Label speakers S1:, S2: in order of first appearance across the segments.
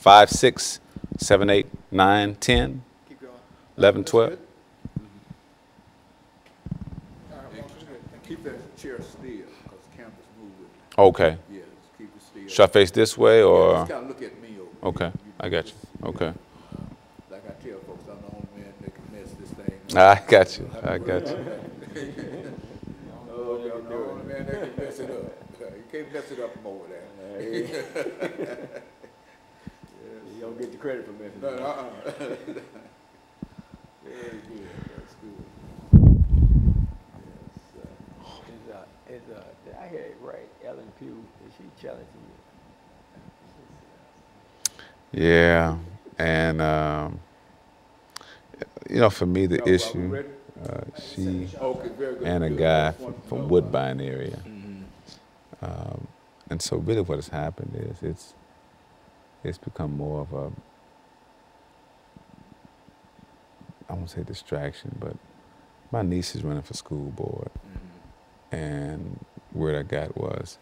S1: 5, 6, 7, 8, 9, 10,
S2: Keep going.
S1: 11, 12.
S2: Keep that chair still, because the camera's moving.
S1: Okay.
S2: Yes, keep it still.
S1: Should I face this way
S2: Yeah,
S1: or?
S2: just kind of look at me over
S1: Okay,
S2: here.
S1: I got you. Okay.
S2: Like I tell folks, I'm the only man that can mess this thing up.
S1: I got you. I got you.
S2: Oh, I'm the only man that can mess it up. You can't mess it up from over there.
S3: You don't get the credit for messing
S2: No,
S3: it up.
S2: Very good. That's good.
S3: Did I hear it right? Ellen Pugh, is she challenging you?
S1: Yeah, and you know, for me, the issue, she
S2: Okay, very good.
S1: and a
S2: Good.
S1: guy
S2: That's wonderful.
S1: from Woodbine area, and so really, what has happened is it's become more of a, I won't say distraction, but my niece is running for school board, and word I got was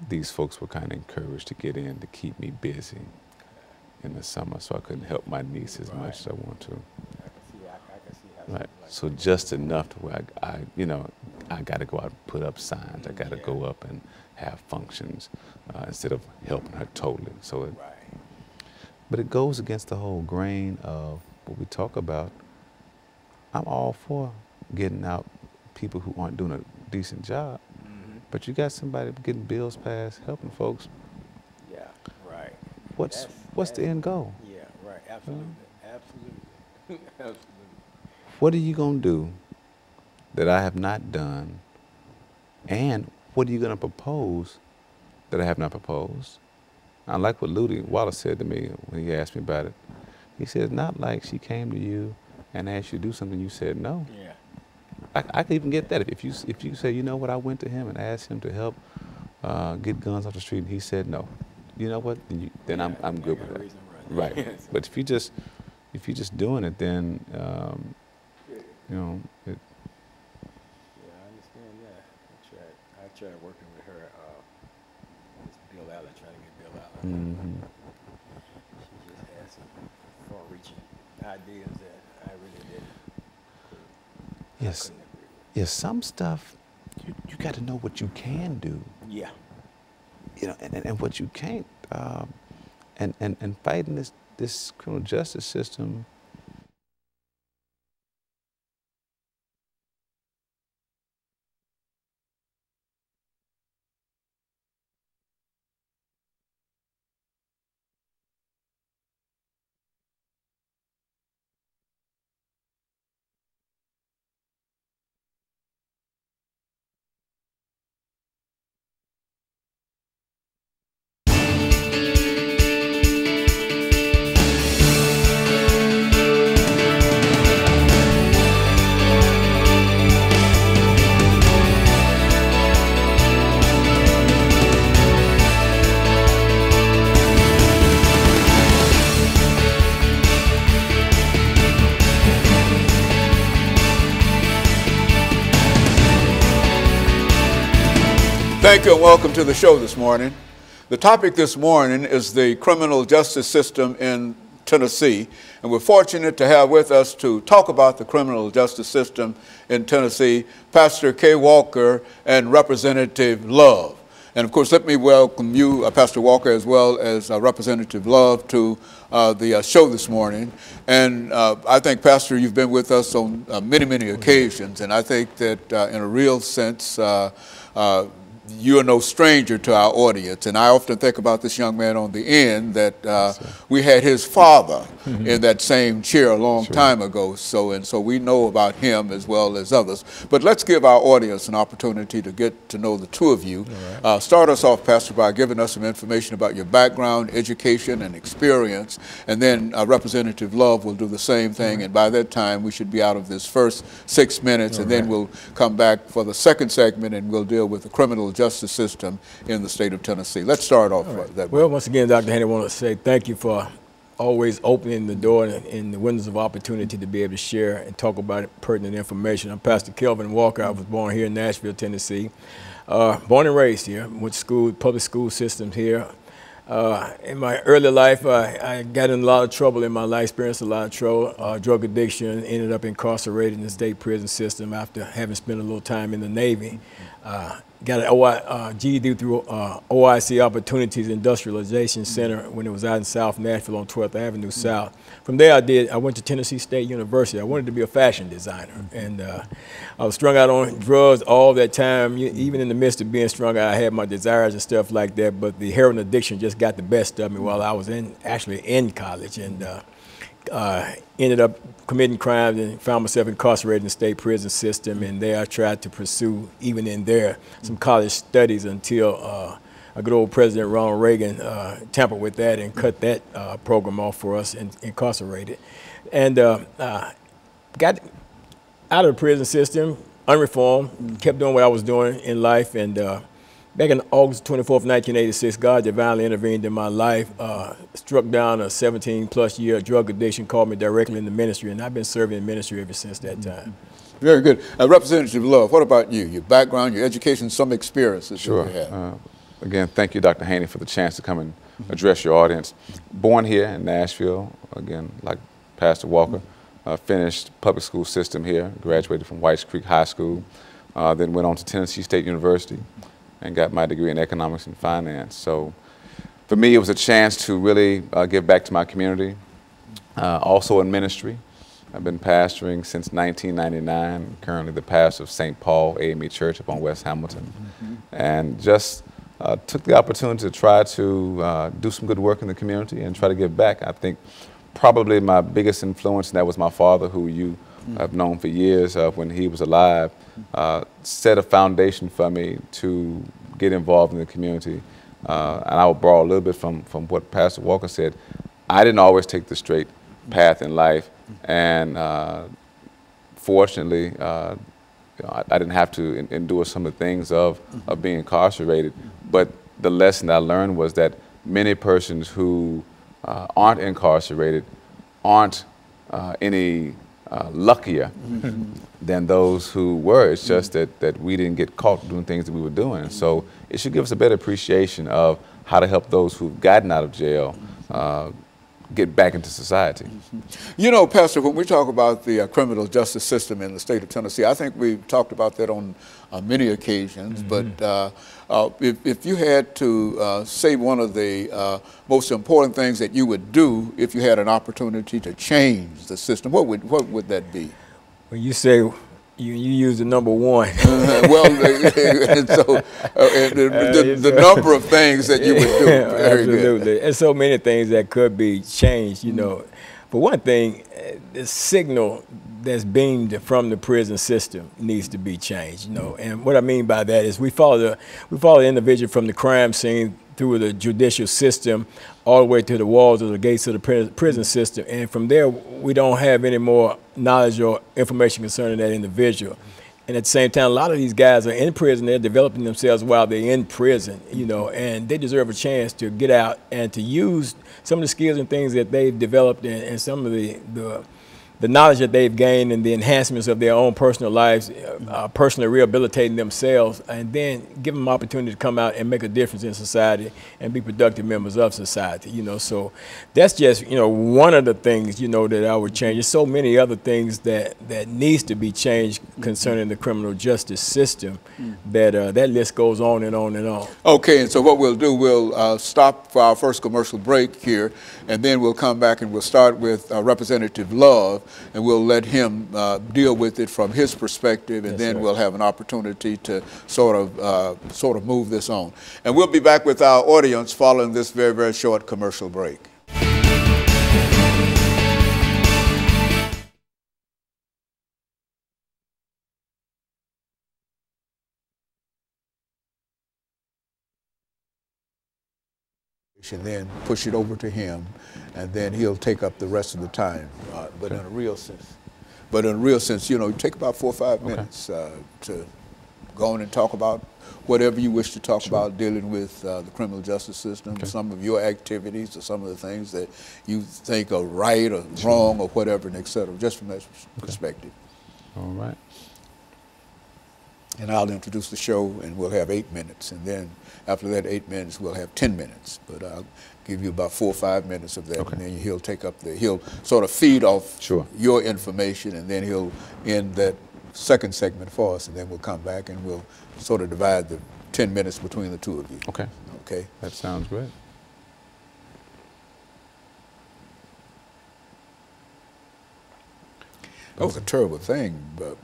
S1: these folks were kind of encouraged to get in to keep me busy in the summer, so I couldn't help my niece as much as I want to.
S3: I can see how
S1: Right. So just enough to where I got to go out and put up signs. I got to go up and have functions instead of helping her totally. So, but it goes against the whole grain of what we talk about. I'm all for getting out people who aren't doing a decent job, but you got somebody getting bills passed, helping folks.
S3: Yeah, right.
S1: What's the end goal?
S3: Yeah, right. Absolutely. Absolutely. Absolutely.
S1: What are you gonna do that I have not done, and what are you gonna propose that I have not proposed? I like what Ludy Wallace said to me when he asked me about it. He said, not like she came to you and asked you to do something, you said no.
S3: Yeah.
S1: I could even get that if you say, you know what, I went to him and asked him to help get guns off the street, and he said no. You know what? Then I'm good with that. Right. But if you just doing it, then you know it.
S3: Yeah, I understand that. I tried working with her. It's Bill Allen, trying to get Bill Allen. She just had some far-reaching ideas that I really didn't.
S1: Yes. Yes. Some stuff you got to know what you can do.
S3: Yeah.
S1: You know, and what you can't. And fighting this criminal justice system.
S2: Thank you and welcome to the show this morning. The topic this morning is the criminal justice system in Tennessee, and we're fortunate to have with us to talk about the criminal justice system in Tennessee, Pastor K. Walker and Representative Love. And of course, let me welcome you, Pastor Walker, as well as Representative Love, to the show this morning. And I think, Pastor, you've been with us on many, many occasions, and I think that in a real sense, you are no stranger to our audience. And I often think about this young man on the end that we had his father in that same chair a long time ago. So we know about him as well as others. But let's give our audience an opportunity to get to know the two of you. Right. Start us off, Pastor, by giving us some information about your background, education, and experience. And then Representative Love will do the same thing. And by that time, we should be out of this first 6 minutes. And then we'll come back for the second segment and we'll deal with the criminal justice system in the state of Tennessee. Let's start off that way.
S3: Well, once again, Dr. Haney, I want to say thank you for always opening the door and the windows of opportunity to be able to share and talk about pertinent information. I'm Pastor Kelvin Walker. I was born here in Nashville, Tennessee. Born and raised here, went to school, public school systems here. In my early life, I got in a lot of trouble in my life, experienced a lot of trouble, drug addiction, ended up incarcerated in the state prison system after having spent a little time in the Navy. Got an GED through OIC Opportunities Industrialization Center when it was out in South Nashville on 12th Avenue South. From there, I went to Tennessee State University. I wanted to be a fashion designer, and I was strung out on drugs all that time. Even in the midst of being strung out, I had my desires and stuff like that, but the heroin addiction just got the best of me while I was actually in college, and ended up committing crimes and found myself incarcerated in the state prison system. And there I tried to pursue, even in there, some college studies until a good old President Ronald Reagan tampered with that and cut that program off for us and incarcerated. And got out of the prison system, unreformed, kept doing what I was doing in life. And back in August 24th, 1986, God divinely intervened in my life, struck down a 17-plus year drug addiction, called me directly in the ministry, and I've been serving in ministry ever since that time.
S2: Very good. Representative Love, what about you? Your background, your education, some experiences
S1: Sure.
S2: that you had.
S1: Again, thank you, Dr. Haney, for the chance to come and address your audience. Born here in Nashville, again, like Pastor Walker, finished public school system here, graduated from Whites Creek High School, then went on to Tennessee State University and got my degree in economics and finance. So for me, it was a chance to really give back to my community, also in ministry. I've been pastoring since 1999, currently the pastor of St. Paul AME Church up on West Hamilton, and just took the opportunity to try to do some good work in the community and try to give back. I think probably my biggest influence, and that was my father, who you have known for years when he was alive, set a foundation for me to get involved in the community. And I will borrow a little bit from what Pastor Walker said. I didn't always take the straight path in life, and fortunately, I didn't have to endure some of the things of being incarcerated. But the lesson I learned was that many persons who aren't incarcerated aren't any luckier than those who were. It's just that we didn't get caught doing things that we were doing. So it should give us a better appreciation of how to help those who've gotten out of jail get back into society.
S2: You know, Pastor, when we talk about the criminal justice system in the state of Tennessee, I think we've talked about that on many occasions, but if you had to say one of the most important things that you would do if you had an opportunity to change the system, what would that be?
S3: When you say you use the number one.
S2: Well, and so the number of things that you would do. Very
S3: absolutely.
S2: Good.
S3: And so many things that could be changed, you know. For one thing, the signal that's beamed from the prison system needs to be changed, you know. And what I mean by that is we follow the individual from the crime scene through the judicial system all the way to the walls or the gates of the prison system. And from there, we don't have any more knowledge or information concerning that individual. And at the same time, a lot of these guys are in prison. They're developing themselves while they're in prison, you know, and they deserve a chance to get out and to use some of the skills and things that they've developed and some of the knowledge that they've gained and the enhancements of their own personal lives, personally rehabilitating themselves, and then give them opportunity to come out and make a difference in society and be productive members of society, you know. So that's just, you know, one of the things, you know, that I would change. There's so many other things that needs to be changed concerning the criminal justice system that that list goes on and on and on.
S2: Okay, and so what we'll do, we'll stop for our first commercial break here, and then we'll come back and we'll start with Representative Love, and we'll let him deal with it from his perspective, and then we'll have an opportunity to sort of move this on. And we'll be back with our audience following this very, very short commercial break. And then push it over to him, and then he'll take up the rest of the time. But in a real sense, you know, take about 4 or 5 minutes to go on and talk about whatever you wish to talk about dealing with the criminal justice system, some of your activities or some of the things that you think are right or wrong or whatever, and et cetera, just from that perspective.
S1: All right.
S2: and I'll introduce the show, and we'll have 8 minutes, and then after that 8 minutes, we'll have 10 minutes. But I'll give you about 4 or 5 minutes of that,
S1: Okay.
S2: and then he'll take up he'll sort of feed off
S1: Sure.
S2: your information, and then he'll end that second segment for us, and then we'll come back and we'll sort of divide the 10 minutes between the two of you.
S1: Okay.
S2: Okay?
S1: That sounds great.
S2: That was a terrible thing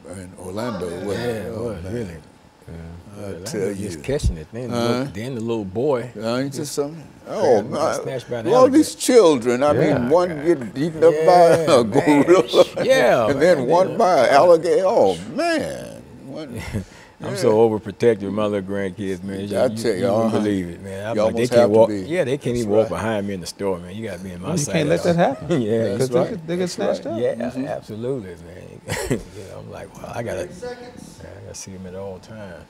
S2: in Orlando.
S3: Yeah, it was,
S2: man.
S3: really.
S2: I tell you.
S3: Just catching it. Then the little boy.
S2: Ain't just something? Oh,
S3: snatched by an
S2: all
S3: alligator.
S2: these children. I
S3: Yeah.
S2: mean, one get eaten up by a
S3: man.
S2: gorilla.
S3: Yeah,
S2: and then
S3: man,
S2: one by an alligator. Oh, man.
S3: I'm so overprotective with my little grandkids, man.
S2: I tell you,
S3: wouldn't believe it, man. I'm
S2: you
S3: like, they
S2: almost
S3: can't
S2: have to
S3: walk.
S2: be.
S3: Yeah, they can't even walk behind me in the store, man. You got to be in my
S1: You
S3: side.
S1: can't let that happen.
S3: Yeah,
S2: That's
S3: that's
S2: right.
S3: right.
S1: They get snatched up.
S3: Yeah, absolutely, man. You know, I'm like, well, I gotta see them at all times.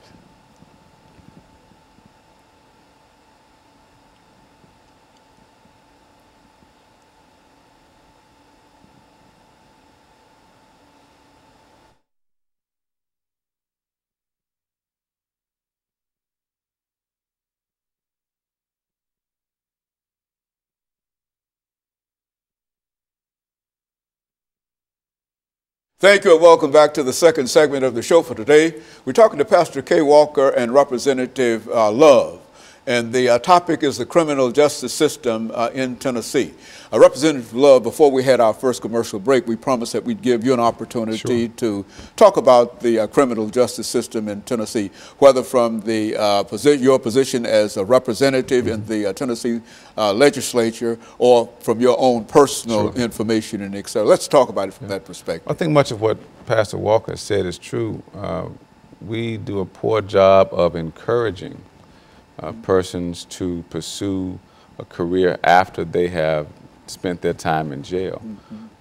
S2: Thank you and welcome back to the second segment of the show for today. We're talking to Pastor K. Walker and Representative Love. And the topic is the criminal justice system in Tennessee. Representative Love, before we had our first commercial break, we promised that we'd give you an opportunity to talk about the criminal justice system in Tennessee, whether from the your position as a representative in the Tennessee legislature or from your own personal information and et cetera. Let's talk about it from that perspective.
S1: I think much of what Pastor Walker said is true. We do a poor job of encouraging persons to pursue a career after they have spent their time in jail.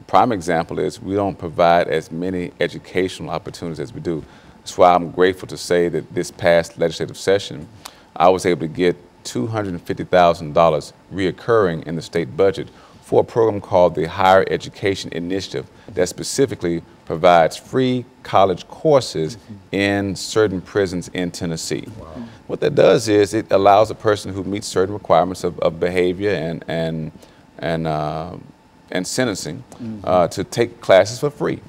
S1: Prime example is we don't provide as many educational opportunities as we do. That's why I'm grateful to say that this past legislative session, I was able to get $250,000 reoccurring in the state budget for a program called the Higher Education Initiative that specifically provides free college courses in certain prisons in Tennessee. Wow. What that does is it allows a person who meets certain requirements of behavior and sentencing to take classes for free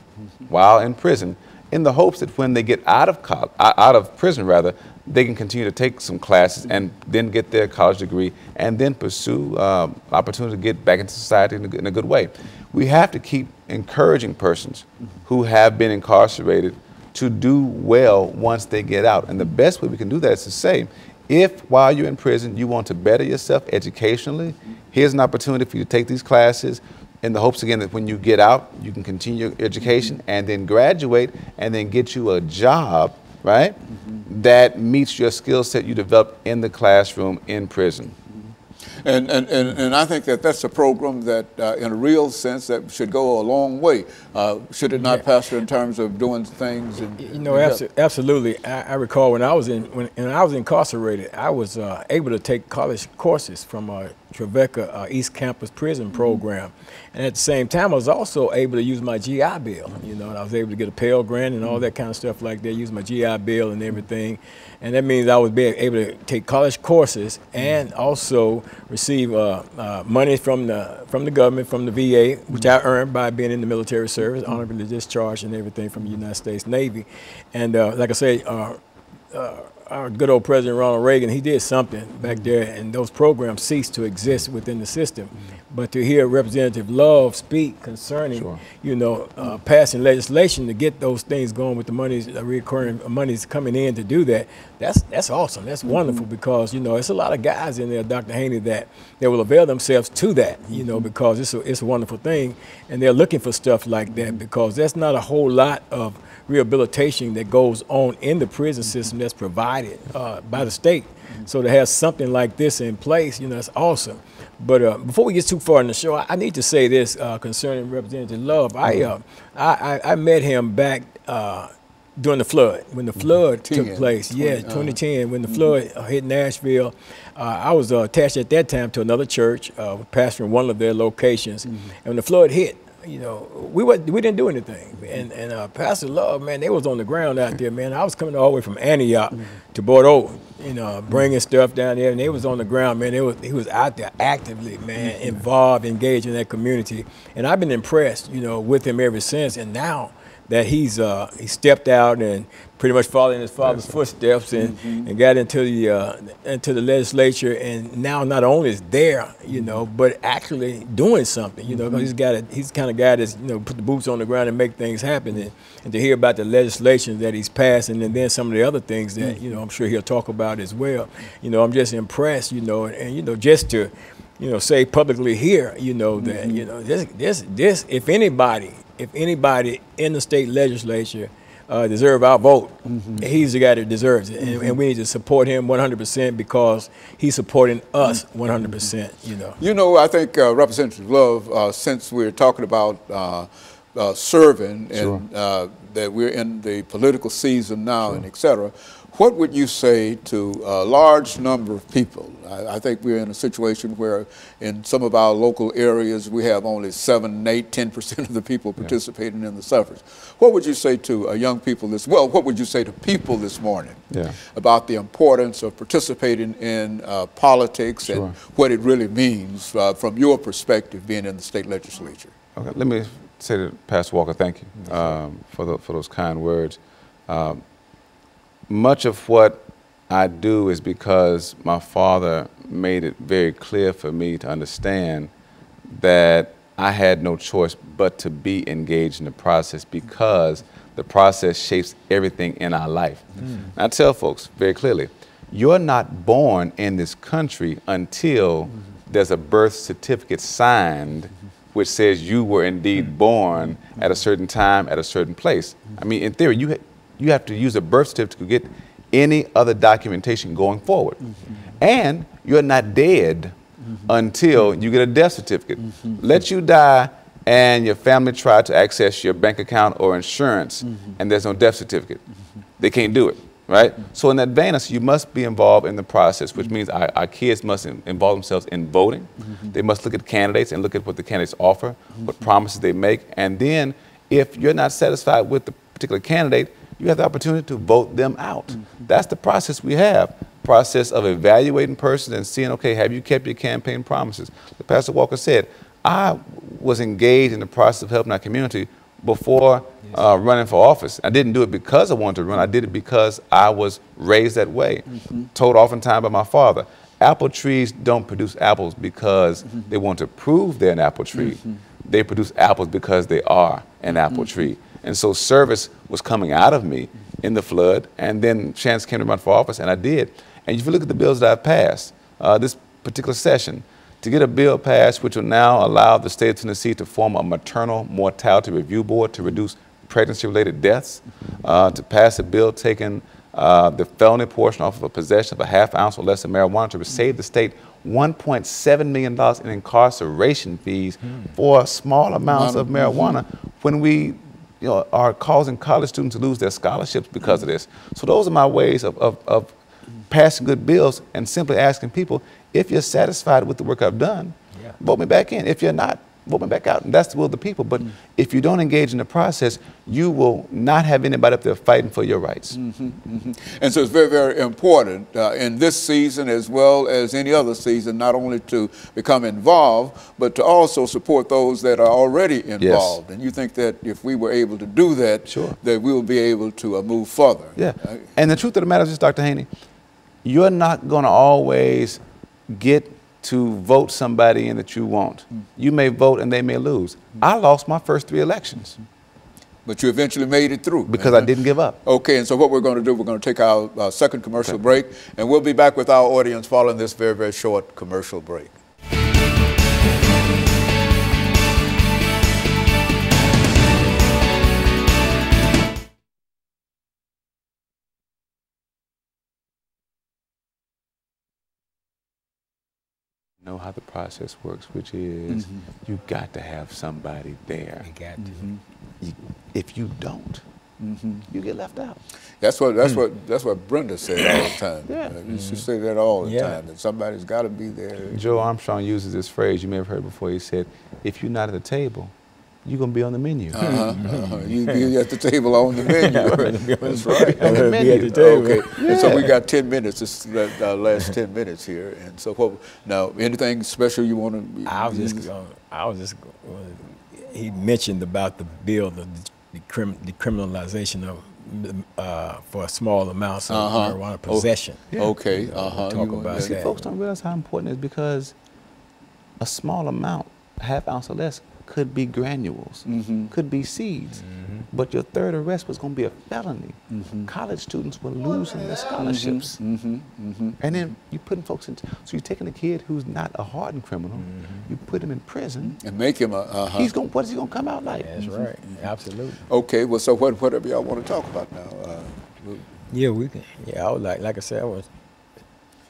S1: while in prison, in the hopes that when they get out of prison, they can continue to take some classes and then get their college degree and then pursue opportunity to get back into society in a good way. We have to keep encouraging persons who have been incarcerated to do well once they get out. And the best way we can do that is to say, if while you're in prison you want to better yourself educationally, here's an opportunity for you to take these classes in the hopes, again, that when you get out, you can continue your education and then graduate and then get you a job, right, that meets your skill set you developed in the classroom in prison.
S2: And I think that that's a program that, in a real sense, that should go a long way. Should it not, Pastor, in terms of doing things?
S3: Absolutely. I recall when I was incarcerated, I was able to take college courses from Trevecca East Campus Prison Program, and at the same time, I was also able to use my GI Bill. You know, and I was able to get a Pell Grant and all that kind of stuff like that. Use my GI Bill and everything, and that means I was being able to take college courses and also receive money from the government, from the VA, which I earned by being in the military service, honorably discharged and everything from the United States Navy. And like I say, our good old President Ronald Reagan, he did something back there, and those programs ceased to exist within the system. But to hear Representative Love speak concerning, you know, passing legislation to get those things going with the monies, recurring monies coming in to do that, that's awesome. That's wonderful, because, you know, it's a lot of guys in there, Dr. Haney, that will avail themselves to that, you know, because it's a wonderful thing, and they're looking for stuff like that, because there's not a whole lot of rehabilitation that goes on in the prison system that's provided by the state. So to have something like this in place, you know, it's awesome. But before we get too far in the show, I need to say this concerning Representative Love. I met him back during the flood, when the flood took place. 2010, when the flood hit Nashville. I was attached at that time to another church, pastoring one of their locations. And when the flood hit, you know, we didn't do anything. And Pastor Love, man, they was on the ground out there, man. I was coming all the way from Antioch to Bordeaux, you know, bringing stuff down there, and they was on the ground, man. He was out there actively, man, involved, engaged in that community. And I've been impressed, you know, with him ever since. And now that he stepped out and pretty much followed in his father's footsteps and got into the legislature, and now not only is there, you know, but actually doing something, you know, 'cause he's the kind of guy that's, you know, put the boots on the ground and make things happen, and to hear about the legislation that he's passing, and then some of the other things that, you know, I'm sure he'll talk about as well. You know, I'm just impressed, you know, and you know, just to, you know, say publicly here, you know, that, you know, this if anybody in the state legislature deserve our vote, he's the guy that deserves it, and we need to support him 100% because he's supporting us 100%. You know.
S2: You know, I think Representative Love, since we're talking about serving and that we're in the political season now and et cetera, what would you say to a large number of people? I think we're in a situation where in some of our local areas we have only 7, 8, 10% of the people participating in the suffrage. What would you say to young people what would you say to people this morning about the importance of participating in politics and what it really means from your perspective being in the state legislature?
S1: Okay, let me say to Pastor Walker, thank you for those kind words. Much of what I do is because my father made it very clear for me to understand that I had no choice but to be engaged in the process because the process shapes everything in our life. I tell folks very clearly, you're not born in this country until there's a birth certificate signed which says you were indeed born at a certain time at a certain place. I mean, in theory, you have to use a birth certificate to get any other documentation going forward. And you're not dead until you get a death certificate. Let you die and your family try to access your bank account or insurance and there's no death certificate. They can't do it, right? So in that vein, you must be involved in the process, which means our kids must involve themselves in voting. They must look at candidates and look at what the candidates offer, what promises they make. And then if you're not satisfied with the particular candidate, you have the opportunity to vote them out. That's the process we have. Process of evaluating persons and seeing, okay, have you kept your campaign promises? Like Pastor Walker said, I was engaged in the process of helping our community before running for office. I didn't do it because I wanted to run. I did it because I was raised that way. Told oftentimes by my father, apple trees don't produce apples because they want to prove they're an apple tree. They produce apples because they are an apple tree. And so service was coming out of me in the flood, and then chance came to run for office, and I did. And if you look at the bills that I've passed this particular session, to get a bill passed which will now allow the state of Tennessee to form a maternal mortality review board to reduce pregnancy-related deaths, to pass a bill taking the felony portion off of a possession of a half ounce or less of marijuana to save the state $1.7 million in incarceration fees for small amounts of marijuana when we are causing college students to lose their scholarships because of this. So those are my ways of passing good bills and simply asking people, if you're satisfied with the work I've done, vote me back in. If you're not, vote me back out. And that's the will of the people. But if you don't engage in the process, you will not have anybody up there fighting for your rights.
S2: And so it's very, very important in this season as well as any other season, not only to become involved, but to also support those that are already involved. And you think that if we were able to do that, that we will be able to move further.
S1: And the truth of the matter is, Dr. Haney, you're not going to always get to vote somebody in that you want. You may vote and they may lose. I lost my first 3 elections.
S2: But you eventually made it through.
S1: Because I didn't give up.
S2: Okay, and so what we're going to do, we're going to take our second commercial break, and we'll be back with our audience following this very, very short commercial break.
S1: Know how the process works, which is you got to have somebody there.
S3: You got to.
S1: If you don't, you get left out.
S2: That's what Brenda said all the time. She said that all the time, that somebody's got to be there.
S1: Joe Armstrong uses this phrase, you may have heard before. He said, if you're not at the table, you're going to be on the menu.
S2: You be at the table on the menu. That's right.
S1: On the menu.
S3: At the table.
S2: Okay. And so we got 10 minutes. This is our last 10 minutes here. And so now, anything special you want to?
S3: He mentioned about the bill, the decriminalization of for small amounts of marijuana possession.
S2: Okay.
S3: Talk about
S1: See,
S3: that.
S1: folks don't realize how important it is, because a small amount, ½ ounce or less, could be granules, could be seeds, but your third arrest was going to be a felony. College students were losing their scholarships. And then you putting folks in, so you're taking a kid who's not a hardened criminal, you put him in prison,
S2: and make him a.
S1: what is he going to come out like?
S3: That's right. Absolutely.
S2: Okay. Well, so whatever y'all want to talk about now.
S3: Yeah, we can. Yeah, I would like I said, I was.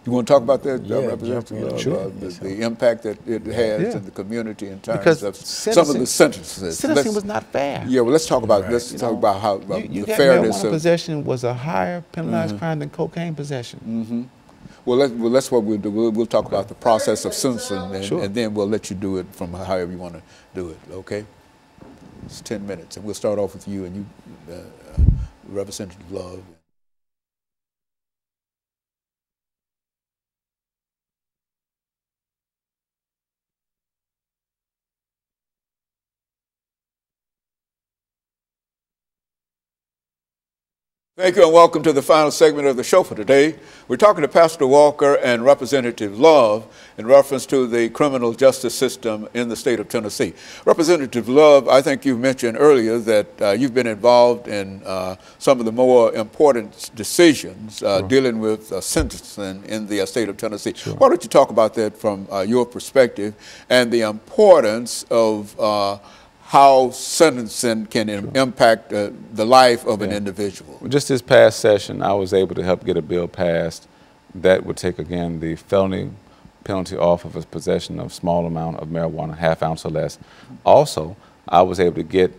S2: You want to talk about that,
S3: Yeah,
S2: Representative?
S1: Sure.
S2: The impact that it has in the community in terms
S1: Because
S2: of some of the sentences.
S1: Sentencing was not fair.
S2: Yeah, well, let's talk about
S3: Right.
S2: let's talk about how
S1: You
S2: the
S1: got
S2: fairness
S1: marijuana
S2: of.
S1: possession was a higher penalized crime than cocaine possession.
S2: Well, that's what we'll do. We'll talk about the process of sentencing,
S1: Sure.
S2: and then we'll let you do it from however you want to do it. Okay? It's 10 minutes, and we'll start off with you and you, Representative Love. Thank you and welcome to the final segment of the show for today. We're talking to Pastor Walker and Representative Love in reference to the criminal justice system in the state of Tennessee. Representative Love, I think you mentioned earlier that you've been involved in some of the more important decisions dealing with sentencing in the state of Tennessee.
S1: Sure.
S2: Why don't you talk about that from your perspective and the importance of how sentencing can impact the life of an individual.
S1: Just this past session, I was able to help get a bill passed that would take, again, the felony penalty off of his possession of small amount of marijuana, ½ ounce or less. Also, I was able to get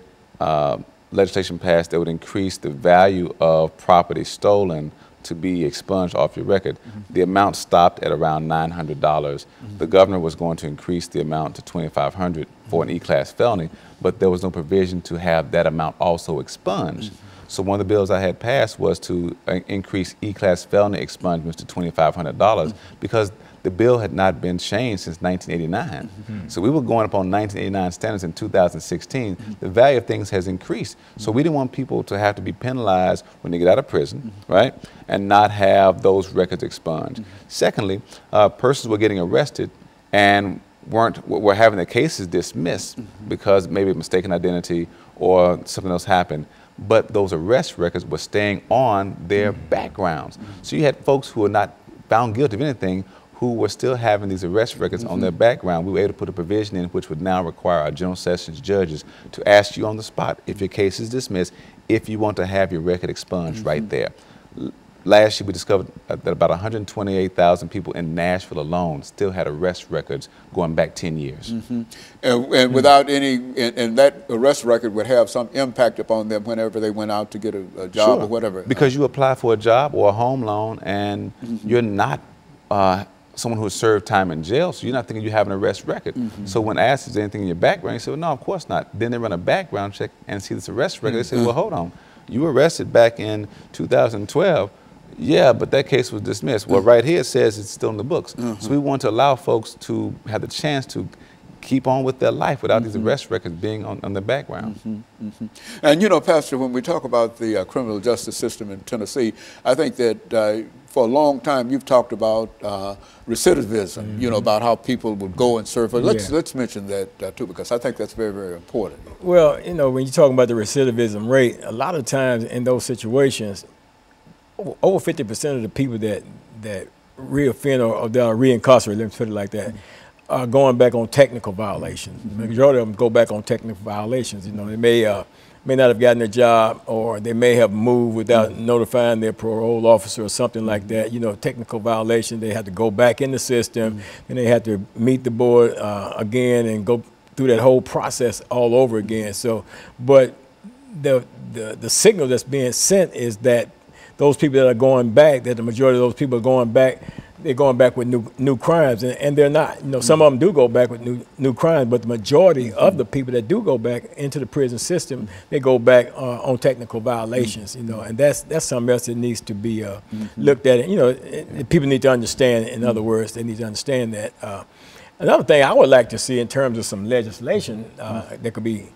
S1: legislation passed that would increase the value of property stolen to be expunged off your record. The amount stopped at around $900. The governor was going to increase the amount to $2,500 for an E-class felony, but there was no provision to have that amount also expunged. So one of the bills I had passed was to increase E-class felony expungements to $2,500 because the bill had not been changed since 1989. So we were going up on 1989 standards in 2016. The value of things has increased. So we didn't want people to have to be penalized when they get out of prison, right? And not have those records expunged. Secondly, persons were getting arrested and were having their cases dismissed because maybe a mistaken identity or something else happened. But those arrest records were staying on their backgrounds. So you had folks who were not found guilty of anything who were still having these arrest records on their background. We were able to put a provision in which would now require our general sessions judges to ask you on the spot if your case is dismissed, if you want to have your record expunged right there. Last year we discovered that about 128,000 people in Nashville alone still had arrest records going back 10 years.
S2: And without any, and that arrest record would have some impact upon them whenever they went out to get a job or whatever.
S1: Because you apply for a job or a home loan and you're not someone who has served time in jail, so you're not thinking you have an arrest record. So when asked is there anything in your background, you say, well, no, of course not. Then they run a background check and see this arrest record. They say, well, hold on. You were arrested back in 2012. Yeah, but that case was dismissed. Well, right here it says it's still in the books. So we want to allow folks to have the chance to keep on with their life without these arrest records being on the background.
S2: And you know, Pastor, when we talk about the criminal justice system in Tennessee, I think that for a long time you've talked about recidivism, you know, about how people would go and serve. Let's mention that too, because I think that's very, very important.
S3: Well, you know, when you're talking about the recidivism rate, a lot of times in those situations, over 50% of the people that reoffend or that are reincarcerated, let me put it like that, are going back on technical violations. The majority of them go back on technical violations. You know, they may not have gotten a job, or they may have moved without notifying their parole officer or something like that. You know, technical violation, they have to go back in the system, and they have to meet the board again and go through that whole process all over again. So, but the signal that's being sent is that those people that are going back, that the majority of those people are going back, they're going back with new crimes, and they're not. You know, some of them do go back with new crimes, but the majority of the people that do go back into the prison system, they go back on technical violations. You know, and that's something else that needs to be looked at. You know, people need to understand. In other words, they need to understand that. Another thing I would like to see in terms of some legislation that could be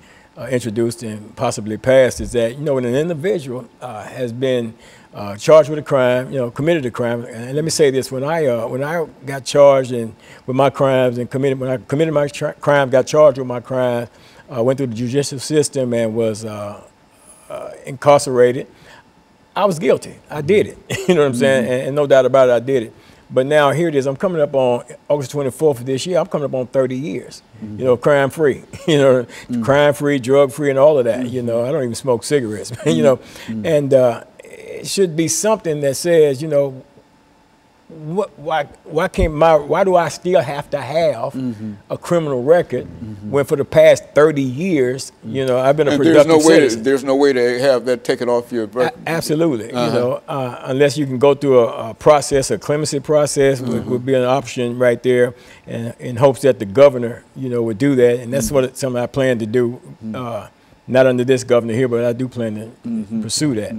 S3: introduced and possibly passed is that, you know, when an individual has been charged with a crime, you know, committed a crime, and let me say this: when I got charged with my crimes and when I committed my crime, got charged with my crime, went through the judicial system and was incarcerated, I was guilty. I did it. You know what I'm saying? And no doubt about it, I did it. But now here it is. I'm coming up on August 24th of this year. I'm coming up on 30 years. You know, crime free. You know, crime free, drug free, and all of that. You know, I don't even smoke cigarettes. You know, and it should be something that says, you know, why do I still have to have a criminal record when for the past 30 years, you know, I've been a productive citizen?
S2: There's no way to have that taken off your record.
S3: Absolutely. You know, unless you can go through a process, a clemency process would be an option right there, and in hopes that the governor, you know, would do that. And that's something I plan to do, not under this governor here, but I do plan to pursue that.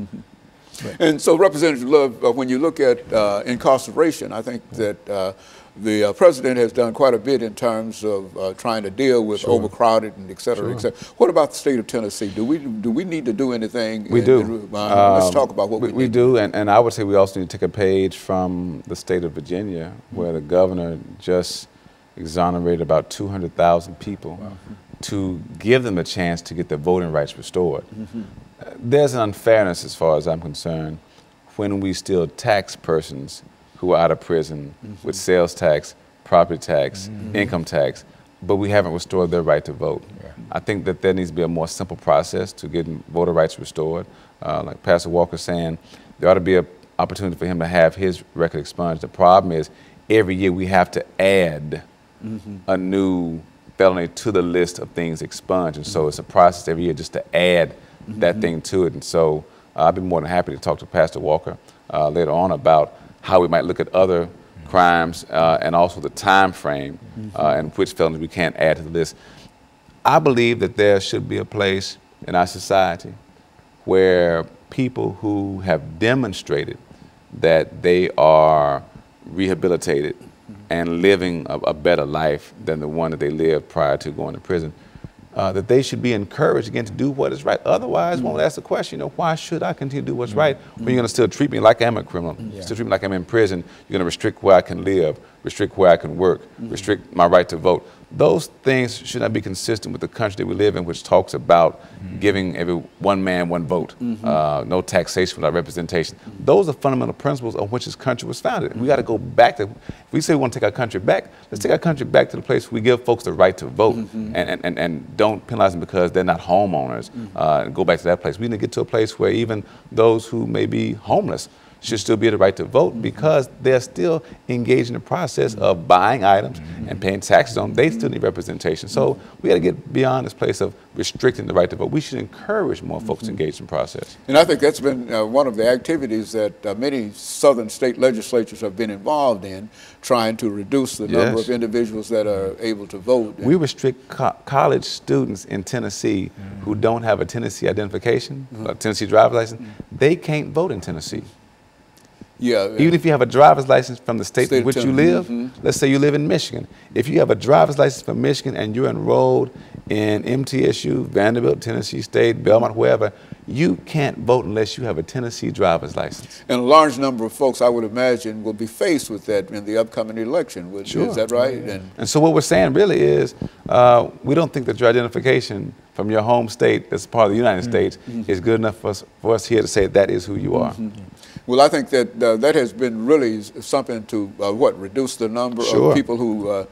S2: And so, Representative Love, when you look at incarceration, I think that the president has done quite a bit in terms of trying to deal with overcrowded and et cetera, et cetera. What about the state of Tennessee? Do we need to do anything?
S1: We do.
S2: Let's talk about what
S1: we do. And I would say we also need to take a page from the state of Virginia, where the governor just exonerated about 200,000 people to give them a chance to get their voting rights restored. There's an unfairness, as far as I'm concerned, when we still tax persons who are out of prison with sales tax, property tax, income tax, but we haven't restored their right to vote. I think that there needs to be a more simple process to getting voter rights restored. Like Pastor Walker saying, there ought to be an opportunity for him to have his record expunged. The problem is, every year we have to add a new felony to the list of things expunged, and so it's a process every year just to add that thing to it. And so I'd be more than happy to talk to Pastor Walker later on about how we might look at other crimes and also the time frame and which felonies we can't add to the list. I believe that there should be a place in our society where people who have demonstrated that they are rehabilitated and living a better life than the one that they lived prior to going to prison, that they should be encouraged again to do what is right. Otherwise, one would ask the question, you know, why should I continue to do what's right when you're going to still treat me like I'm a criminal, still treat me like I'm in prison? You're going to restrict where I can live, restrict where I can work, restrict my right to vote. Those things should not be consistent with the country that we live in, which talks about giving every one man, one vote, no taxation without representation. Those are fundamental principles on which this country was founded. And we got to go back to, if we say we want to take our country back, let's take our country back to the place where we give folks the right to vote and don't penalize them because they're not homeowners. And go back to that place. We need to get to a place where even those who may be homeless should still be the right to vote because they're still engaged in the process of buying items and paying taxes on them. They still need representation. So we got to get beyond this place of restricting the right to vote. We should encourage more folks to engage in the process.
S2: And I think that's been one of the activities that many southern state legislatures have been involved in, trying to reduce the number of individuals that are able to vote.
S1: We restrict college students in Tennessee who don't have a Tennessee identification, a Tennessee driver's license. They can't vote in Tennessee. Even if you have a driver's license from the state in which you live, let's say you live in Michigan. If you have a driver's license from Michigan and you're enrolled in MTSU, Vanderbilt, Tennessee State, Belmont, wherever, you can't vote unless you have a Tennessee driver's license.
S2: And a large number of folks, I would imagine, will be faced with that in the upcoming election. Is that right?
S1: And so what we're saying really is we don't think that your identification from your home state that's part of the United States is good enough for us here to say that is who you are.
S2: Well, I think that that has been really something to, reduce the number of people who,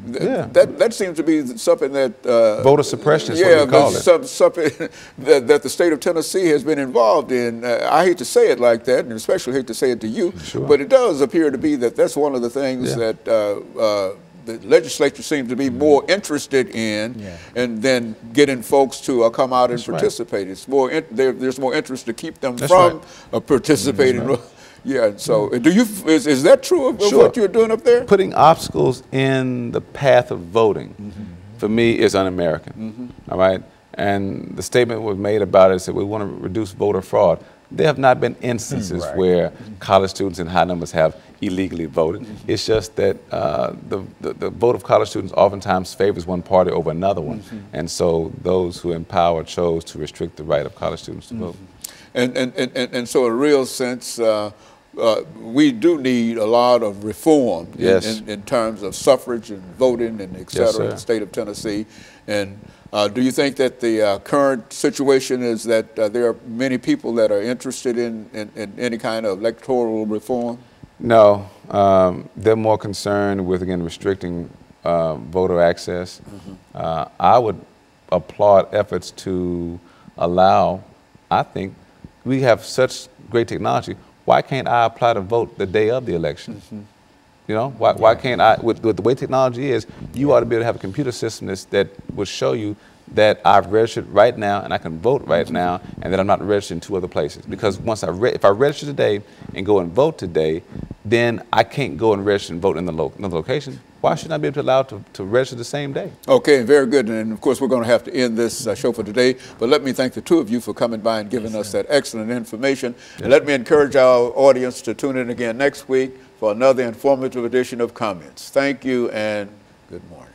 S2: that seems to be something that...
S1: voter suppression is what we call it.
S2: Something that the state of Tennessee has been involved in. I hate to say it like that, and especially hate to say it to you, but it does appear to be that that's one of the things that the legislature seems to be more interested in, and then getting folks to come out and participate. It's more there's more interest to keep them from participating. Yeah. So, is that true of
S1: Sure.
S2: what you're doing up there?
S1: Putting obstacles in the path of voting, for me, is un-American. All right, and the statement was made about it said we want to reduce voter fraud. There have not been instances where college students in high numbers have illegally voted. It's just that the vote of college students oftentimes favors one party over another one, and so those who in power chose to restrict the right of college students to vote.
S2: And so, in a real sense, we do need a lot of reform in terms of suffrage and voting and et cetera in the state of Tennessee. And do you think that the current situation is that there are many people that are interested in any kind of electoral reform?
S1: No, they're more concerned with, again, restricting voter access. I would applaud efforts to allow, I think, we have such great technology. Why can't I apply to vote the day of the election? You know, why can't I, with the way technology is, you ought to be able to have a computer system that will show you that I've registered right now and I can vote right now and that I'm not registered in 2 other places. Because once if I register today and go and vote today, then I can't go and register and vote in another location. Why shouldn't I be able to allow to register the same day? Okay,
S2: very good. And of course, we're going to have to end this show for today. But let me thank the 2 of you for coming by and giving us that excellent information. And let me encourage our audience to tune in again next week for another informative edition of Comments. Thank you and good morning.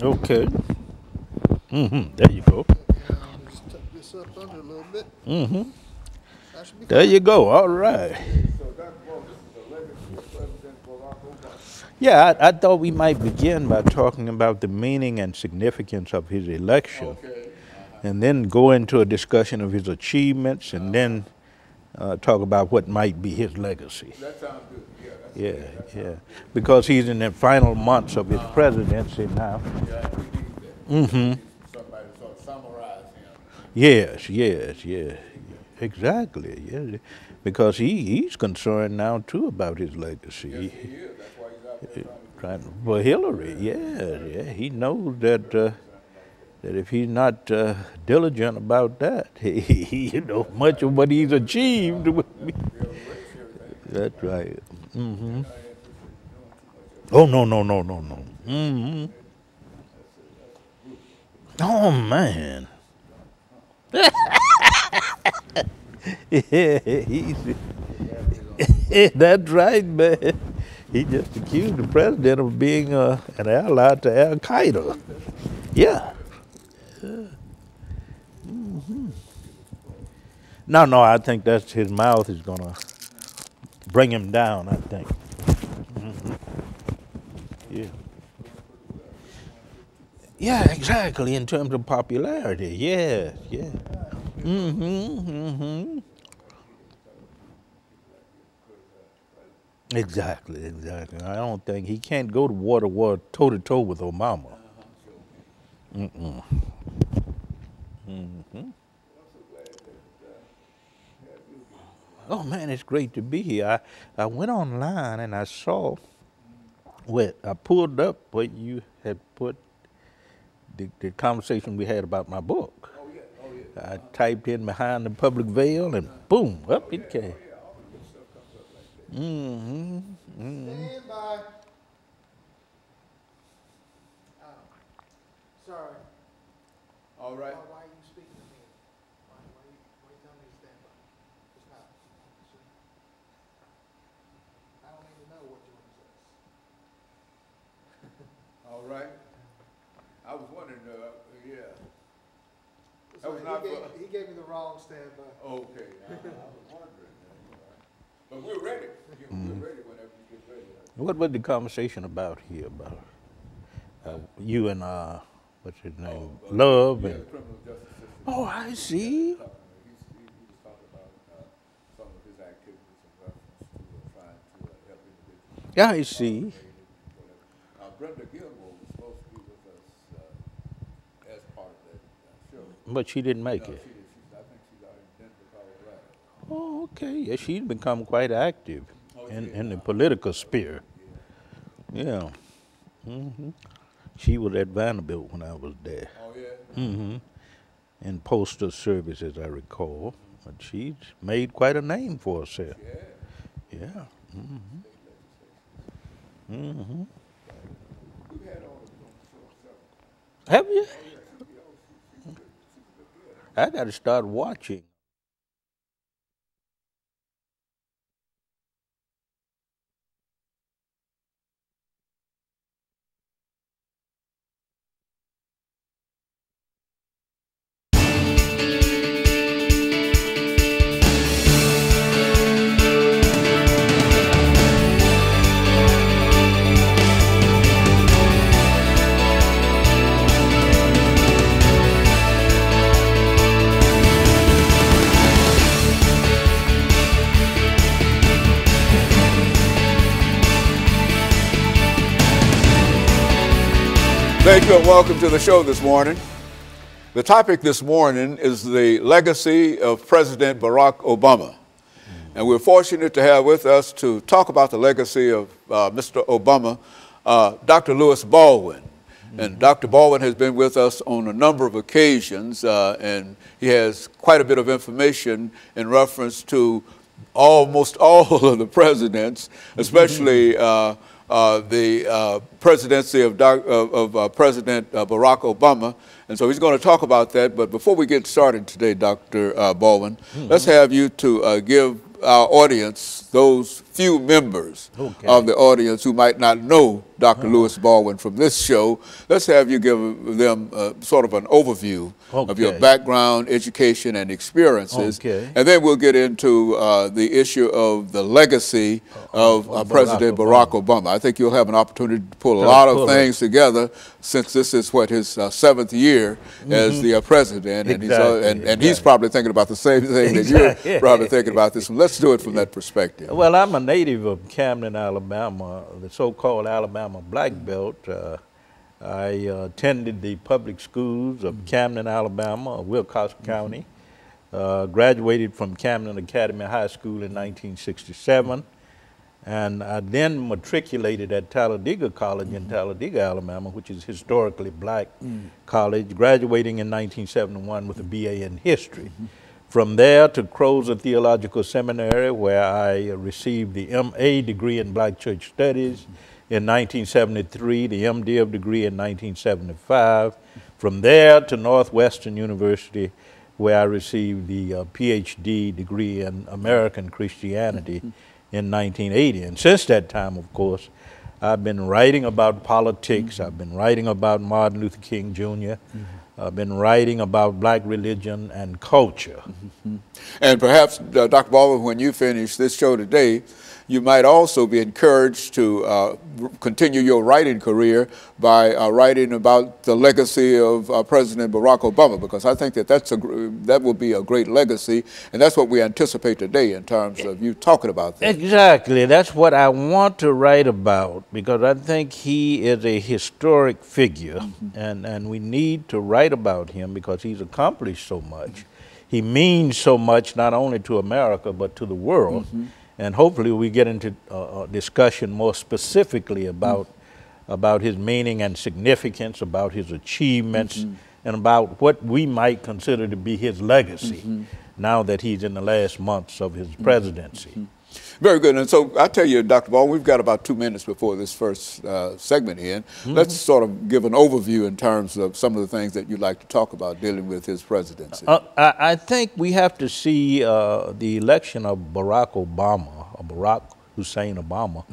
S4: Okay. There you go.
S5: Just tuck this up under a little bit.
S4: There you go. All right. Yeah, I thought we might begin by talking about the meaning and significance of his election, and then go into a discussion of his achievements, and then talk about what might be his legacy.
S2: That sounds good.
S4: Yeah. Because he's in the final months of his presidency now.
S2: Yeah, we need that. Mm-hmm. Somebody to sort of summarize him.
S4: Yes. Exactly. Yeah. Because he's concerned now too about his legacy.
S2: Yes, he is. That's why he's out there
S4: Trying for Hillary. Yeah. He knows that that if he's not diligent about that, much of what he's achieved. That's right. Mm-hmm. Oh no. Mm-hmm. Oh man. That's right, man. He just accused the president of being an ally to Al Qaeda. Yeah. Mm-hmm. No, I think that's his mouth is gonna bring him down, I think. Mm-hmm. Yeah. Yeah, exactly, in terms of popularity. Yeah. Mm-hmm. Exactly. I don't think he can't go to war toe-to-toe with Obama. Mm-mm. Mm-hmm. Oh man, it's great to be here. I went online and I saw I pulled up what you had put the conversation we had about my book.
S2: Oh yeah.
S4: I typed in behind the public veil and boom, up it came. Mm-hmm.
S5: Stand by. Sorry.
S2: All right.
S5: Why are you speaking to me? Why you telling me to stand by? It's not. I don't even know what you want to say.
S2: All right. I was wondering, yeah. That
S5: Sorry,
S2: was not
S5: he gave me the wrong standby.
S2: Okay. I was wondering. But we're ready. We're ready whenever you get ready.
S4: What was the conversation about here about you and what's his name? Love
S2: Yeah,
S4: and
S2: the criminal justice system.
S4: oh, I see.
S2: He was talking about some of his activities in reference to trying to help individuals.
S4: Yeah, I see.
S2: Brenda Gilmore was supposed to be with us as part of that show.
S4: But she didn't make
S2: No,
S4: it.
S2: she did. I think she's out in Denver, Colorado.
S4: Oh, okay. Yeah, she's become quite active in the political sphere. Yeah. Mm-hmm. She was at Vanderbilt when I was there.
S2: Oh, yeah?
S4: Mm-hmm. In postal service, as I recall. But she's made quite a name for herself. Yeah. Mm-hmm. Mm-hmm.
S2: We've had all of them on the show several.
S4: Have you? I got to start watching.
S2: Thank you and welcome to the show this morning. The topic this morning is the legacy of President Barack Obama. And we're fortunate to have with us to talk about the legacy of Mr. Obama, Dr. Lewis Baldwin. And Dr. Baldwin has been with us on a number of occasions, and he has quite a bit of information in reference to almost all of the presidents, especially the presidency of President Barack Obama. And so he's going to talk about that. But before we get started today, Dr. Baldwin, let's have you to give our audience, those few members
S4: Okay.
S2: of the audience who might not know Dr. Lewis Baldwin from this show. Let's have you give them sort of an overview of your
S4: Okay.
S2: background, education, and experiences.
S4: Okay.
S2: And then we'll get into the issue of the legacy of President Barack Obama. I think you'll have an opportunity to pull a lot of things together, since this is his 7th year as the president, and he's probably thinking about the same thing that you're probably thinking about this one. Let's do it from that perspective.
S4: Well, I'm a native of Camden, Alabama, the so-called Alabama Black Belt. I attended the public schools of Camden, Alabama, Wilcox County. Graduated from Camden Academy High School in 1967. And I then matriculated at Talladega College in Talladega, Alabama, which is historically black college, graduating in 1971 with a BA in history. From there to Crozer Theological Seminary, where I received the MA degree in Black Church Studies in 1973, the MDiv degree in 1975. From there to Northwestern University, where I received the PhD degree in American Christianity in 1980. And since that time, of course, I've been writing about politics. I've been writing about Martin Luther King Jr. I've been writing about black religion and culture.
S2: And perhaps, Dr. Baldwin, when you finish this show today, you might also be encouraged to continue your writing career by writing about the legacy of President Barack Obama, because I think that that will be a great legacy, and that's what we anticipate today in terms of you talking about that.
S4: Exactly. That's what I want to write about, because I think he is a historic figure, and we need to write about him because he's accomplished so much. He means so much not only to America but to the world. And hopefully we get into a discussion more specifically about his meaning and significance, about his achievements, and about what we might consider to be his legacy now that he's in the last months of his presidency.
S2: Very good. And so I tell you, Dr. Baldwin, we've got about 2 minutes before this first segment in. Let's sort of give an overview in terms of some of the things that you'd like to talk about dealing with his presidency.
S4: I think we have to see the election of Barack Obama, or Barack Hussein Obama,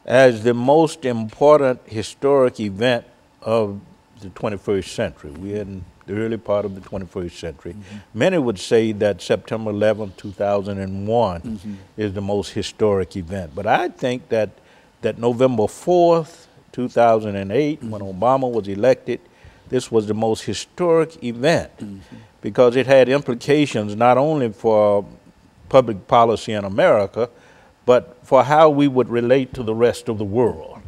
S4: as the most important historic event of the 21st century. We're in the early part of the 21st century. Many would say that September 11, 2001 is the most historic event. But I think that November 4th, 2008, when Obama was elected, this was the most historic event because it had implications not only for public policy in America, but for how we would relate to the rest of the world.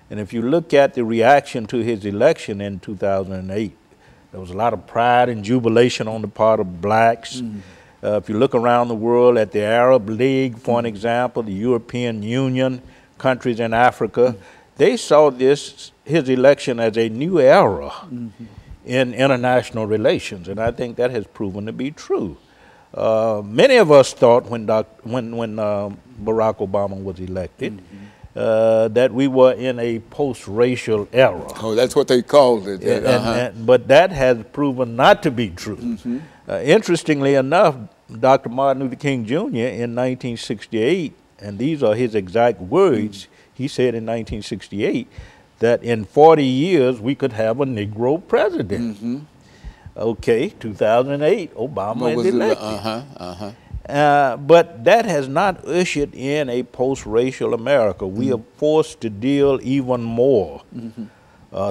S4: And if you look at the reaction to his election in 2008, there was a lot of pride and jubilation on the part of blacks. If you look around the world at the Arab League, for an example, the European Union, countries in Africa, they saw his election as a new era in international relations, and I think that has proven to be true. Many of us thought when Barack Obama was elected that we were in a post-racial era.
S2: Oh, that's what they called it.
S4: But that has proven not to be true. Interestingly enough, Dr. Martin Luther King Jr. in 1968, and these are his exact words, he said in 1968 that in 40 years we could have a Negro president. Okay, 2008, Obama is elected. But that has not ushered in a post-racial America. We are forced to deal even more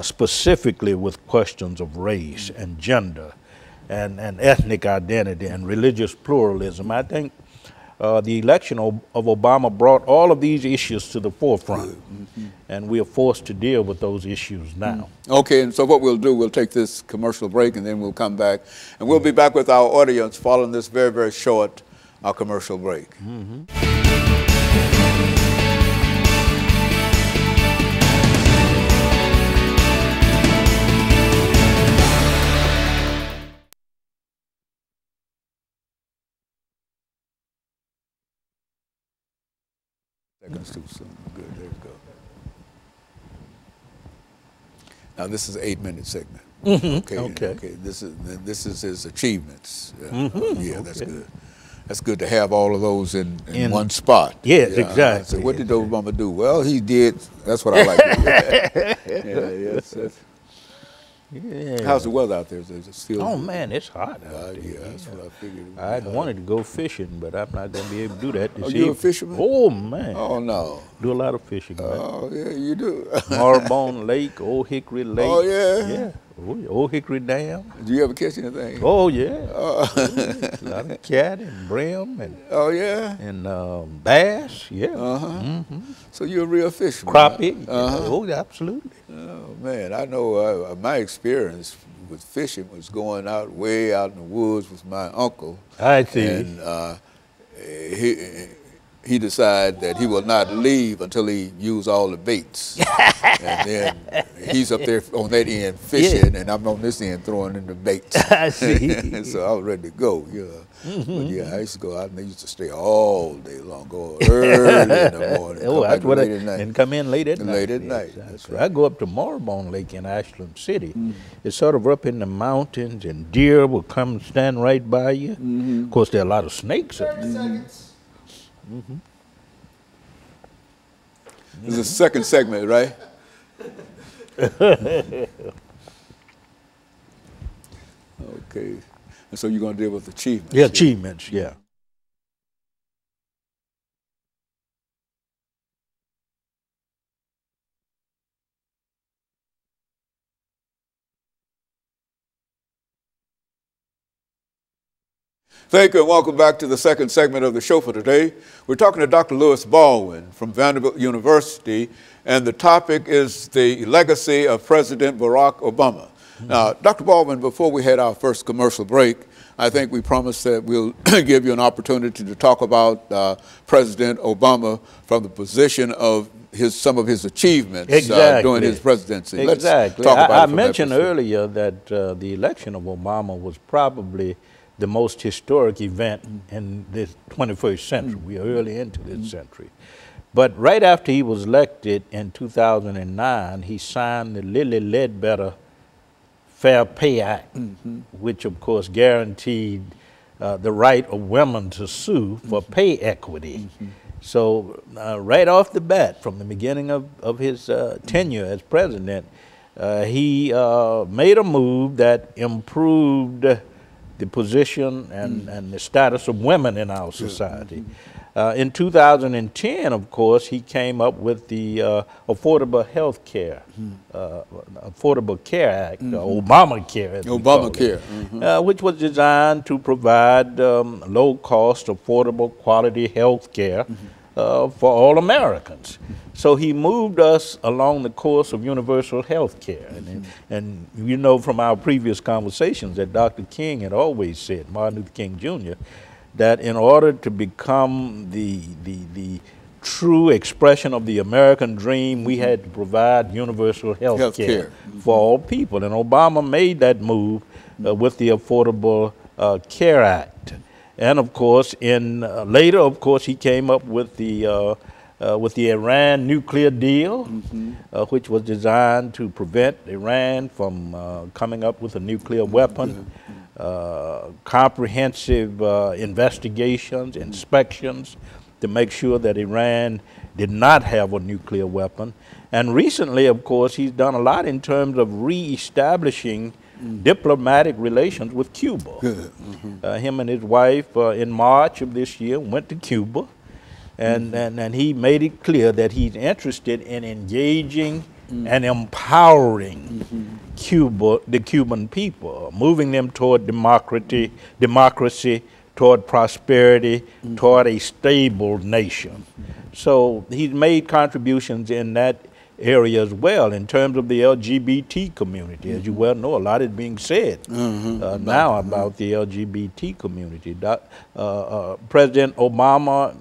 S4: specifically with questions of race and gender and ethnic identity and religious pluralism. I think the election of Obama brought all of these issues to the forefront, and we are forced to deal with those issues now.
S2: Okay, and so what we'll do, we'll take this commercial break and then we'll come back, and we'll be back with our audience following this very, very short commercial break. Seconds too soon. Good, there you go. Now this is an 8-minute segment. Okay. This is his achievements. Yeah, that's good. That's good to have all of those in one spot.
S4: Yes,
S2: Yeah.
S4: exactly.
S2: So what did Obama do? Well, he did. That's what I like to hear. Yeah, yes.
S4: Yeah.
S2: How's the weather out there? Is it still?
S4: Oh man, it's hot out there.
S2: Yeah, that's what I figured.
S4: I wanted to go fishing, but I'm not going to be able to do that this
S2: Are
S4: evening.
S2: you a fisherman?
S4: Oh man,
S2: Oh no.
S4: do a lot of fishing. Man.
S2: Oh yeah, you do.
S4: Marlbone Lake, Old Hickory Lake.
S2: Oh yeah.
S4: Yeah. Old Hickory Dam.
S2: Do you ever catch anything?
S4: Oh yeah. A lot of cat and brim and
S2: Oh yeah.
S4: bass. Yeah.
S2: Uh-huh. So you're a real fisherman.
S4: Crappie.
S2: Uh-huh.
S4: Oh, absolutely.
S2: Oh man, I know my experience with fishing was going out way out in the woods with my uncle.
S4: I see.
S2: And he decided that he will not leave until he used all the baits. And then he's up there on that end fishing, and I'm on this end throwing in the baits.
S4: I see.
S2: So I was ready to go, yeah. But yeah, I used to go out and I used to stay all day long, go early in the morning, come back late at night.
S4: And come in late at night.
S2: Late at night.
S4: That's right. I go up to Marlbone Lake in Ashland City. It's sort of up in the mountains, and deer will come stand right by you. Of course, there are a lot of snakes up
S5: 30
S4: there.
S5: seconds.
S2: This is the second segment, right? Okay. And so you're going to deal with achievements.
S4: Yeah, achievements, yeah.
S2: Thank you and welcome back to the second segment of the show for today. We're talking to Dr. Lewis Baldwin from Vanderbilt University, and the topic is the legacy of President Barack Obama. Now, Dr. Baldwin, before we had our first commercial break, I think we promised that we'll give you an opportunity to talk about President Obama from the position of some of his achievements during his presidency.
S4: Exactly.
S2: Let's talk about
S4: I
S2: it from
S4: mentioned
S2: that perspective.
S4: earlier that the election of Obama was probably the most historic event in this 21st century. We are early into this century. But right after he was elected in 2009, he signed the Lilly Ledbetter Fair Pay Act, which of course guaranteed the right of women to sue for pay equity. So right off the bat, from the beginning of his tenure as president, he made a move that improved the position and the status of women in our society. In 2010, of course, he came up with the Affordable Health Care, Affordable Care Act, Obamacare, as we call it,
S2: Obamacare.
S4: which was designed to provide low-cost, affordable, quality health care for all Americans. So he moved us along the course of universal health care. And you know from our previous conversations that Dr. King had always said, Martin Luther King Jr., that in order to become the true expression of the American dream, we had to provide universal health care for all people. And Obama made that move with the Affordable Care Act. And of course, later, of course, he came up with the Iran nuclear deal, which was designed to prevent Iran from coming up with a nuclear weapon. Comprehensive investigations, inspections to make sure that Iran did not have a nuclear weapon. And recently, of course, he's done a lot in terms of reestablishing diplomatic relations with Cuba. Him and his wife in March of this year went to Cuba, and he made it clear that he's interested in engaging and empowering the Cuban people, moving them toward democracy, toward prosperity, toward a stable nation. So he's made contributions in that area as well in terms of the LGBT community. As you well know, a lot is being said now about the LGBT community. President Obama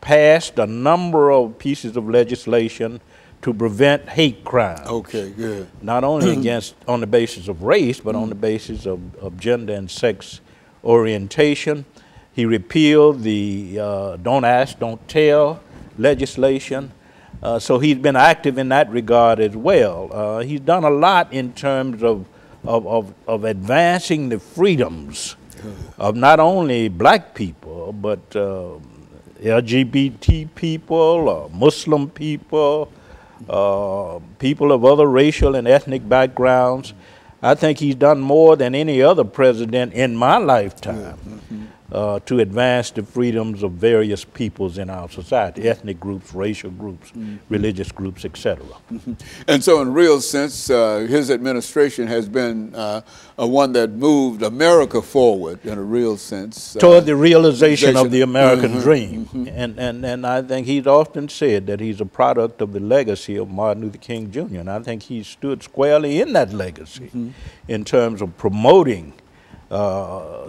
S4: passed a number of pieces of legislation to prevent hate crimes.
S2: Okay, good.
S4: Not only on the basis of race, but on the basis of gender and sex orientation. He repealed the Don't Ask, Don't Tell legislation. So he's been active in that regard as well. He's done a lot in terms of advancing the freedoms of not only black people, but LGBT people, Muslim people, people of other racial and ethnic backgrounds. I think he's done more than any other president in my lifetime to advance the freedoms of various peoples in our society, ethnic groups, racial groups, religious groups, etc.
S2: And so in a real sense, his administration has been one that moved America forward in a real sense.
S4: Toward the realization of the American dream. And I think he's often said that he's a product of the legacy of Martin Luther King Jr. And I think he stood squarely in that legacy in terms of promoting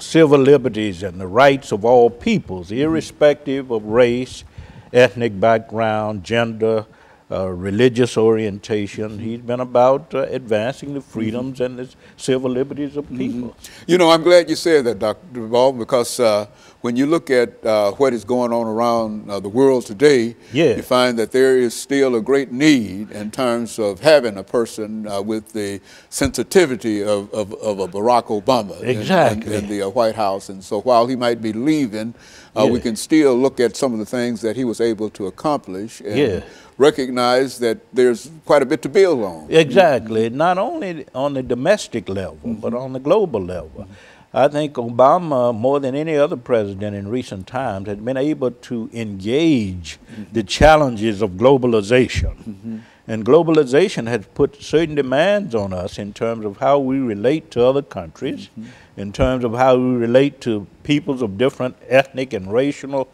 S4: civil liberties and the rights of all peoples, irrespective of race, ethnic background, gender, religious orientation. He's been about advancing the freedoms and the civil liberties of people.
S2: You know, I'm glad you said that, Dr. Duvall, because when you look at what is going on around the world today, you find that there is still a great need in terms of having a person with the sensitivity of a Barack Obama in the White House. And so while he might be leaving, we can still look at some of the things that he was able to accomplish and recognize that there's quite a bit to build on.
S4: Exactly, not only on the domestic level, but on the global level. I think Obama, more than any other president in recent times, has been able to engage the challenges of globalization. And globalization has put certain demands on us in terms of how we relate to other countries, in terms of how we relate to peoples of different ethnic and racial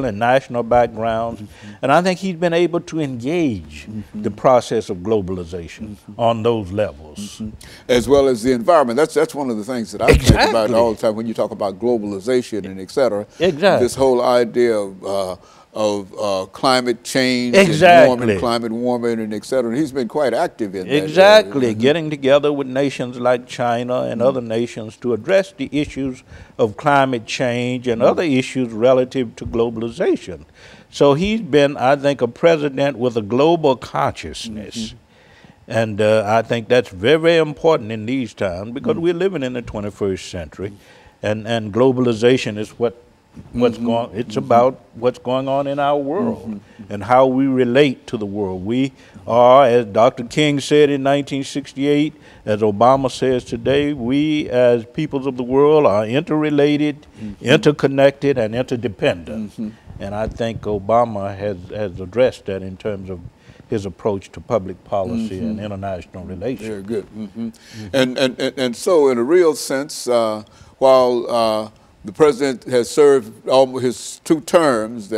S4: and national backgrounds. And I think he's been able to engage the process of globalization on those levels.
S2: As well as the environment. That's one of the things that I think about all the time when you talk about globalization and et cetera. This whole idea of climate change and climate warming and et cetera. And he's been quite active in that area.
S4: Getting together with nations like China and other nations to address the issues of climate change and other issues relative to globalization. So he's been, I think, a president with a global consciousness. And I think that's very, very important in these times because we're living in the 21st century and globalization is it's about what's going on in our world and how we relate to the world. We are, as Dr. King said in 1968, as Obama says today, we as peoples of the world are interrelated, interconnected, and interdependent. And I think Obama has addressed that in terms of his approach to public policy and international relations.
S2: Very good. And so in a real sense, while the president has served almost his 2 terms.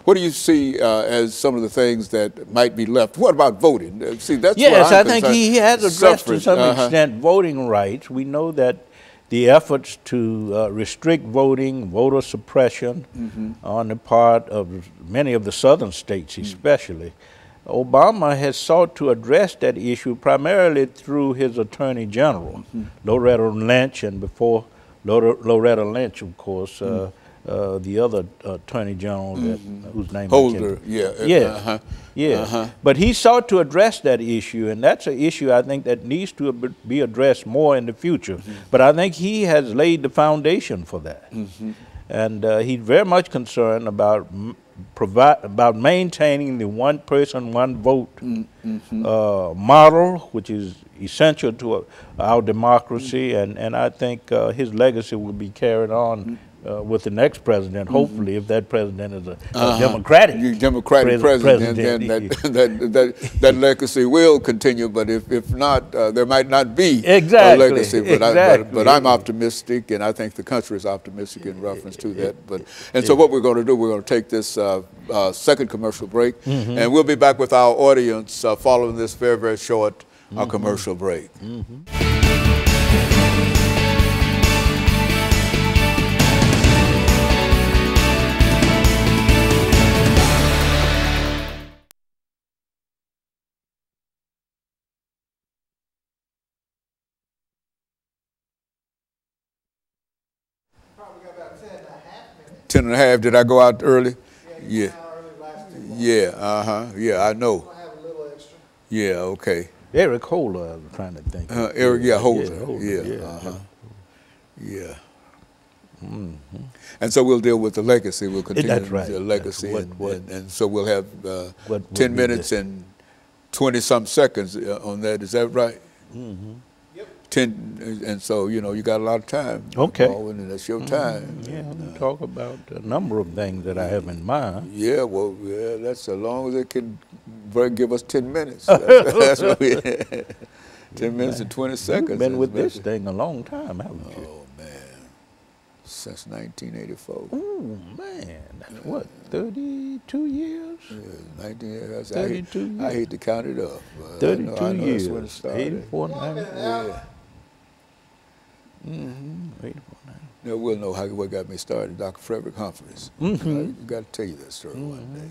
S2: What do you see as some of the things that might be left? What about voting? See, that's
S4: I think he has addressed to some extent voting rights. We know that the efforts to restrict voting, voter suppression on the part of many of the southern states especially, Obama has sought to address that issue primarily through his Attorney General, Loretta Lynch, and before Loretta Lynch, of course, the other Attorney General whose name
S2: Holder,
S4: But he sought to address that issue, and that's an issue I think that needs to be addressed more in the future. But I think he has laid the foundation for that. And he's very much concerned about maintaining the one person, one vote model, which is essential to our democracy, and I think his legacy will be carried on with the next president, hopefully, if that president is a Democratic
S2: president, then that legacy will continue. But if not, there might not be a legacy. But I'm optimistic, and I think the country is optimistic in reference to that. So what we're going to do, we're going to take this second commercial break, and we'll be back with our audience following this very, very short commercial break.
S5: Probably got about 10 and a half minutes.
S2: 10 and a half. Did I go out early?
S5: Yeah. Early last time.
S2: Yeah, I know.
S5: I have a little extra.
S2: Yeah, okay.
S4: Eric Holder, I was trying to think.
S2: Eric, Holder. Yeah. And so we'll deal with the legacy. We'll continue
S4: That's right.
S2: the legacy,
S4: What-
S2: and so we'll have
S4: what would
S2: 10
S4: be
S2: minutes and 20-some seconds on that. Is that right?
S5: Yep.
S2: 10, and so you got a lot of time.
S4: Okay.
S2: Baldwin, and that's your time.
S4: Yeah, we'll talk about a number of things that I have in mind.
S2: Yeah, well, yeah, that's as long as it can give us 10 minutes. That's what we 10 minutes and 20 seconds.
S4: You've been with this
S2: Maybe.
S4: thing a long time, haven't you?
S2: Oh, man. Since 1984.
S4: Oh, man, that's what, 32 years?
S2: Yeah, 19 years.
S4: 32
S2: I hate to count it up. But
S4: 32
S2: I know
S4: years.
S2: That's when it started.
S4: 84, 90.
S2: Yeah.
S4: 84, 90.
S2: Now we'll know what got me started. Dr. Frederick Humphreys. I got to tell you that story one day.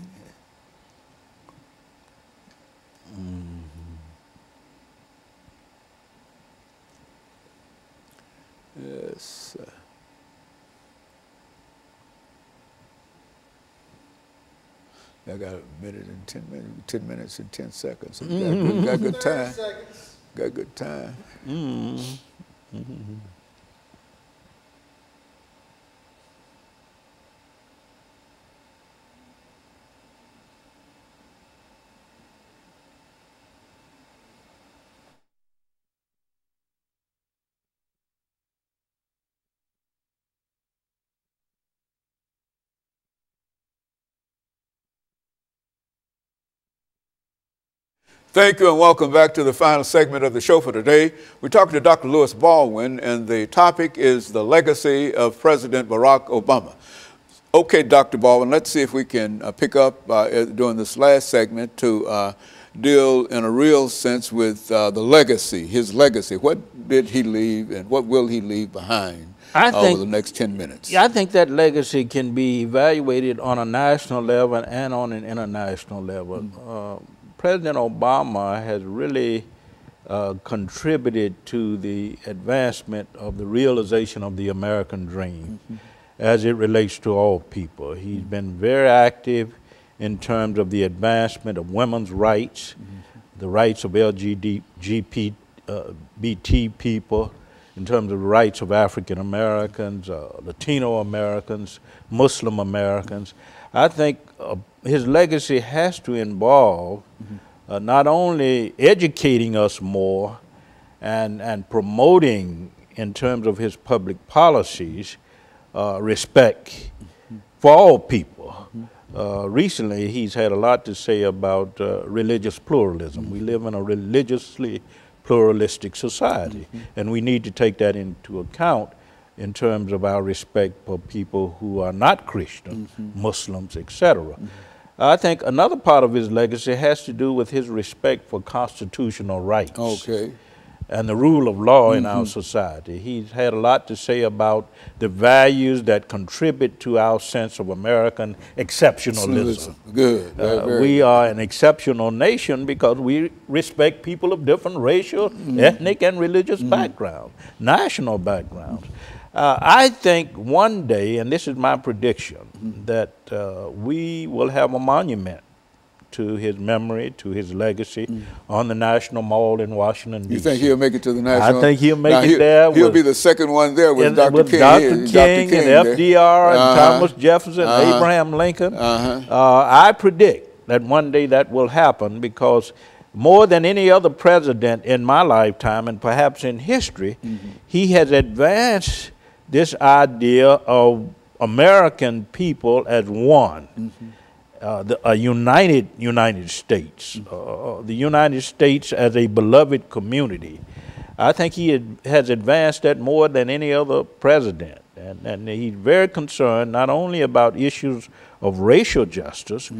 S2: Yes. I got a minute and 10 minutes and 10 seconds. So got good
S5: 30
S2: time.
S5: seconds.
S2: Got good time. Thank you and welcome back to the final segment of the show for today. We're talking to Dr. Lewis Baldwin, and the topic is the legacy of President Barack Obama. Okay, Dr. Baldwin, let's see if we can pick up during this last segment to deal in a real sense with the legacy, his legacy. What did he leave and what will he leave behind over the next 10 minutes?
S4: Yeah, I think that legacy can be evaluated on a national level and on an international level. President Obama has really contributed to the advancement of the realization of the American dream as it relates to all people. He's been very active in terms of the advancement of women's rights, the rights of LGBT people, in terms of the rights of African Americans, Latino Americans, Muslim Americans. I think his legacy has to involve not only educating us more and promoting, in terms of his public policies, respect for all people. Recently, he's had a lot to say about religious pluralism. We live in a religiously pluralistic society, and we need to take that into account in terms of our respect for people who are not Christian, Muslims, etc. I think another part of his legacy has to do with his respect for constitutional rights and the rule of law in our society. He's had a lot to say about the values that contribute to our sense of American exceptionalism.
S2: Good.
S4: We are an exceptional nation because we respect people of different racial, ethnic, and religious backgrounds, national backgrounds. I think one day, and this is my prediction, that we will have a monument to his memory, to his legacy, on the National Mall in Washington, D.C.
S2: You think he'll make it to the National?
S4: I think he'll make it there.
S2: He'll be the second one there with Dr. King.
S4: Dr. King and FDR and Thomas Jefferson, Abraham Lincoln. I predict that one day that will happen because more than any other president in my lifetime and perhaps in history, he has advanced this idea of American people as one. A united United States, the United States as a beloved community. I think he has advanced that more than any other president. And he's very concerned not only about issues of racial justice,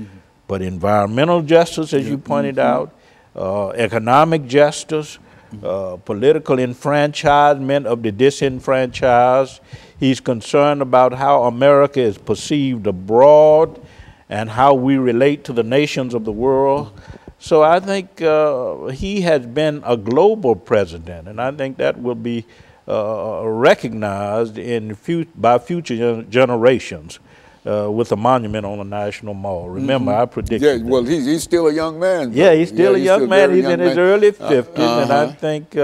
S4: but environmental justice, as you pointed out, economic justice, political enfranchisement of the disenfranchised. He's concerned about how America is perceived abroad and how we relate to the nations of the world. So I think he has been a global president, and I think that will be recognized by future generations with a monument on the National Mall. Remember, I predicted
S2: Yeah, well, he's still a young man.
S4: Yeah, he's still a young man. He's in his early 50s,
S2: and
S4: I think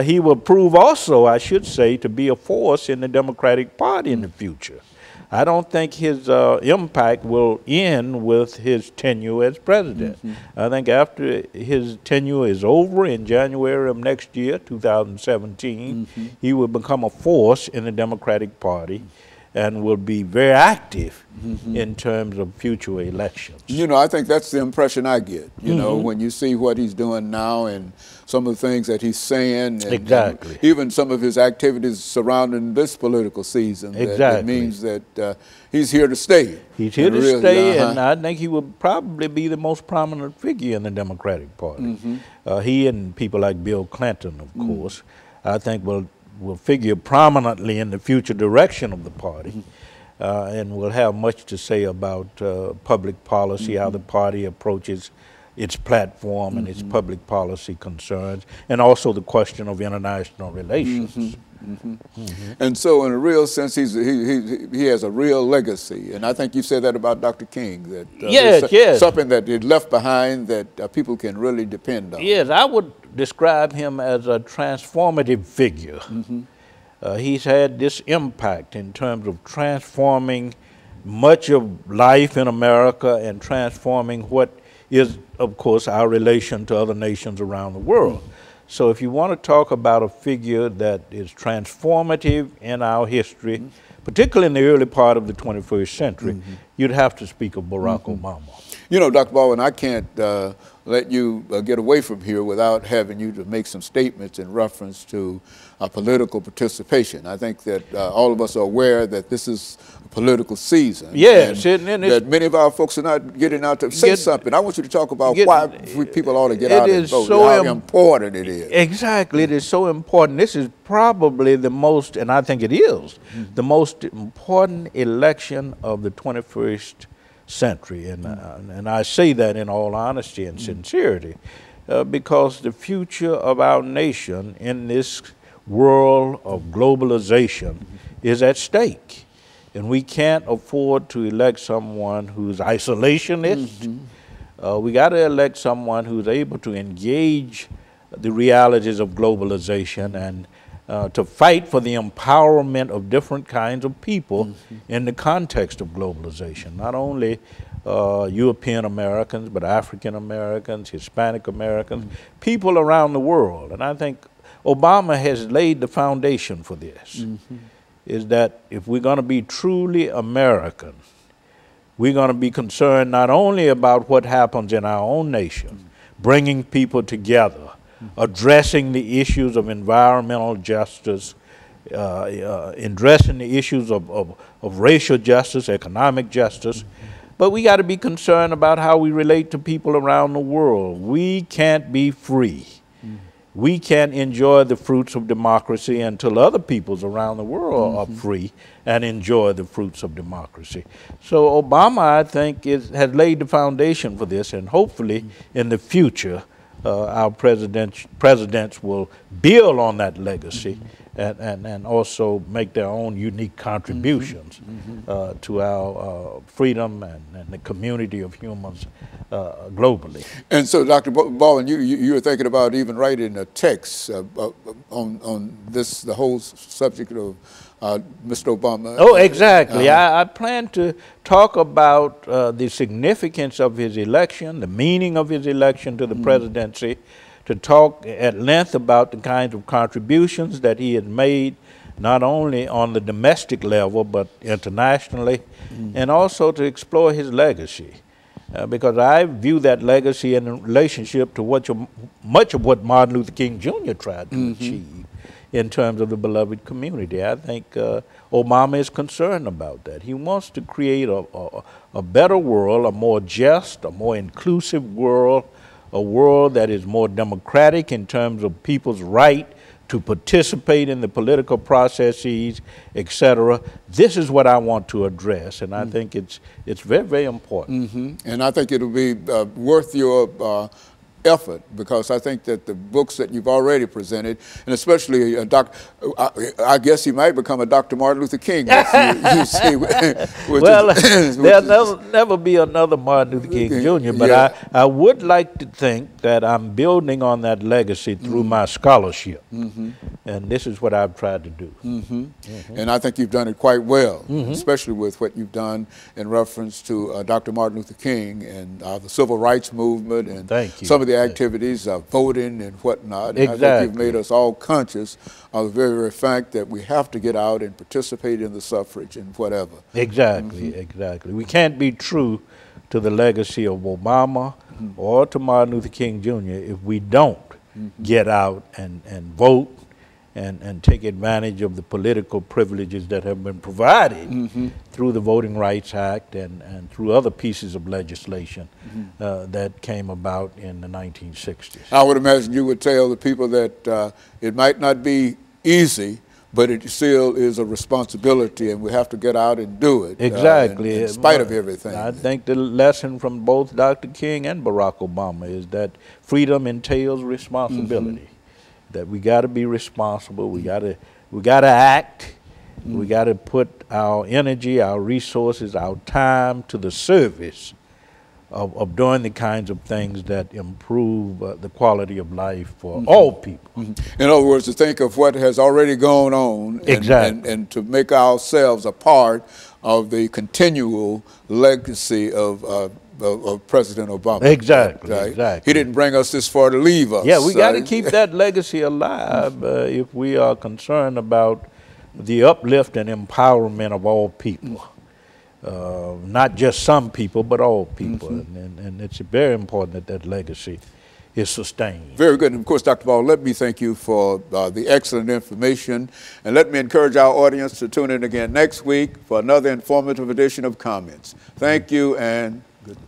S4: he will prove also, I should say, to be a force in the Democratic Party in the future. I don't think his impact will end with his tenure as president. I think after his tenure is over in January of next year, 2017, he will become a force in the Democratic Party and will be very active in terms of future elections.
S2: You know, I think that's the impression I get, you know, when you see what he's doing now and some of the things that he's saying. And even some of his activities surrounding this political season. That it means that he's here to stay.
S4: He's here to stay, and I think he will probably be the most prominent figure in the Democratic Party. He and people like Bill Clinton, of course, I think will figure prominently in the future direction of the party, and will have much to say about public policy, how the party approaches its platform and its public policy concerns, and also the question of international relations.
S2: And so in a real sense, he has a real legacy. And I think you said that about Dr. King, that something that he left behind that people can really depend on.
S4: Yes, I would describe him as a transformative figure. He's had this impact in terms of transforming much of life in America and transforming what is, of course, our relation to other nations around the world. So if you want to talk about a figure that is transformative in our history, particularly in the early part of the 21st century, you'd have to speak of Barack Obama. You
S2: know, Dr. Baldwin, I can't let you get away from here without having you to make some statements in reference to political participation. I think that all of us are aware that this is a political season.
S4: Yes.
S2: And that many of our folks are not getting out to say something. I want you to talk about why people ought to get out and vote, how important it is.
S4: Exactly. It is so important. This is probably the most, and I think it is, the most important election of the 21st century, and I say that in all honesty and sincerity, because the future of our nation in this world of globalization is at stake, and we can't afford to elect someone who's isolationist. We got to elect someone who's able to engage the realities of globalization and to fight for the empowerment of different kinds of people in the context of globalization, not only European Americans, but African Americans, Hispanic Americans, people around the world. And I think Obama has laid the foundation for this, is that if we're going to be truly American, we're going to be concerned not only about what happens in our own nation, bringing people together, addressing the issues of environmental justice, addressing the issues of racial justice, economic justice, but we got to be concerned about how we relate to people around the world. We can't be free. We can't enjoy the fruits of democracy until other peoples around the world are free and enjoy the fruits of democracy. So Obama, I think, has laid the foundation for this, and hopefully in the future, our presidents will build on that legacy and also make their own unique contributions to our freedom and the community of humans globally.
S2: And so, Dr. Baldwin, you were thinking about even writing a text on this, the whole subject of Mr. Obama.
S4: Oh, exactly. I plan to talk about the significance of his election, the meaning of his election to the presidency, to talk at length about the kinds of contributions that he had made, not only on the domestic level, but internationally, and also to explore his legacy. Because I view that legacy in relationship to much of what Martin Luther King Jr. tried to achieve in terms of the beloved community. I think Obama is concerned about that. He wants to create a better world, a more just, a more inclusive world, a world that is more democratic in terms of people's right to participate in the political processes, etc. This is what I want to address, and I think it's very, very important.
S2: And I think it'll be worth your effort, because I think that the books that you've already presented, and especially I guess he might become a Dr. Martin Luther King. You see,
S4: Well, there'll never be another Martin Luther King Jr., but
S2: yeah.
S4: I would like to think that I'm building on that legacy through my scholarship. And this is what I've tried to do.
S2: And I think you've done it quite well, especially with what you've done in reference to Dr. Martin Luther King and the civil rights movement and some of the activities of voting and whatnot. And I think you've made us all conscious of the very, very fact that we have to get out and participate in the suffrage and whatever.
S4: Exactly. We can't be true to the legacy of Obama or to Martin Luther King Jr. if we don't get out and vote and take advantage of the political privileges that have been provided through the Voting Rights Act and through other pieces of legislation that came about in the 1960s.
S2: I would imagine you would tell the people that it might not be easy, but it still is a responsibility, and we have to get out and do it.
S4: Exactly.
S2: In spite of everything.
S4: I think the lesson from both Dr. King and Barack Obama is that freedom entails responsibility. That we got to be responsible. We got to act. We got to put our energy, our resources, our time to the service of doing the kinds of things that improve the quality of life for all people.
S2: In other words, to think of what has already gone on and to make ourselves a part of the continual legacy of President Obama.
S4: Exactly.
S2: He didn't bring us this far to leave us.
S4: Yeah, we got to keep that legacy alive if we are concerned about the uplift and empowerment of all people. Not just some people, but all people. And it's very important that that legacy is sustained.
S2: Very good. And of course, Dr. Ball, let me thank you for the excellent information. And let me encourage our audience to tune in again next week for another informative edition of Comments. Thank you and good morning.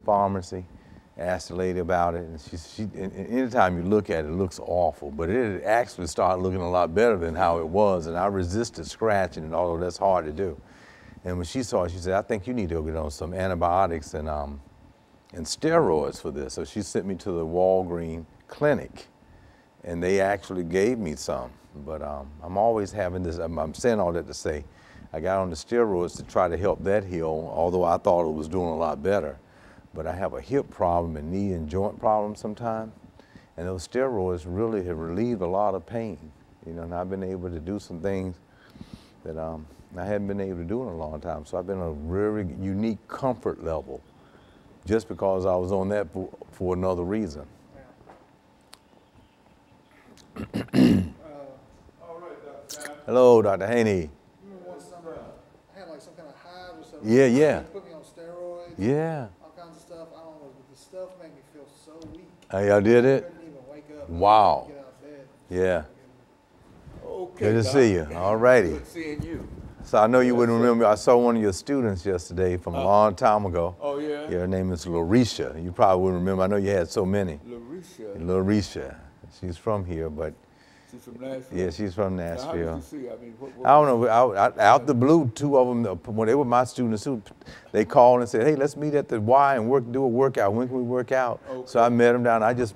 S6: pharmacy, asked the lady about it, and and anytime you look at it, it looks awful, but it actually started looking a lot better than how it was, and I resisted scratching it, although that's hard to do. And when she saw it, she said, I think you need to go get on some antibiotics and steroids for this. So she sent me to the Walgreens clinic, and they actually gave me some. But I'm always having this, I'm saying all that to say, I got on the steroids to try to help that heal, although I thought it was doing a lot better. But I have a hip problem and knee and joint problems sometimes, and those steroids really have relieved a lot of pain. You know, and I've been able to do some things that I hadn't been able to do in a long time. So I've been a very unique comfort level just because I was on that for another reason.
S2: All right, Dr. Sam.
S6: Hello, Dr. Haney.
S5: Remember one summer, I had like some kind of hive or something.
S6: Yeah.
S5: They put me on steroids.
S6: Yeah.
S5: All kinds of stuff. I don't know, but the stuff made me feel so weak.
S6: Oh, y'all did
S5: I
S6: it?
S5: couldn't even wake up.
S6: Wow.
S5: Get out of bed.
S6: Yeah.
S2: Okay,
S6: Good to
S2: Doc.
S6: see you. All righty.
S2: Good seeing you.
S6: So I know you wouldn't remember, I saw one of your students yesterday from a long time ago.
S2: Oh, yeah?
S6: Yeah, her name is Larisha. You probably wouldn't remember. I know you had so many.
S2: Larisha.
S6: Larisha. She's from here, but
S2: She's from Nashville.
S6: yeah, she's from
S2: Now, how
S6: Nashville.
S2: did you see? I mean,
S6: I don't know. Out the blue, two of them, when they were my students, they called and said, "Hey, let's meet at the Y and do a workout. When can we work out?"
S2: Okay.
S6: So I met them down. I just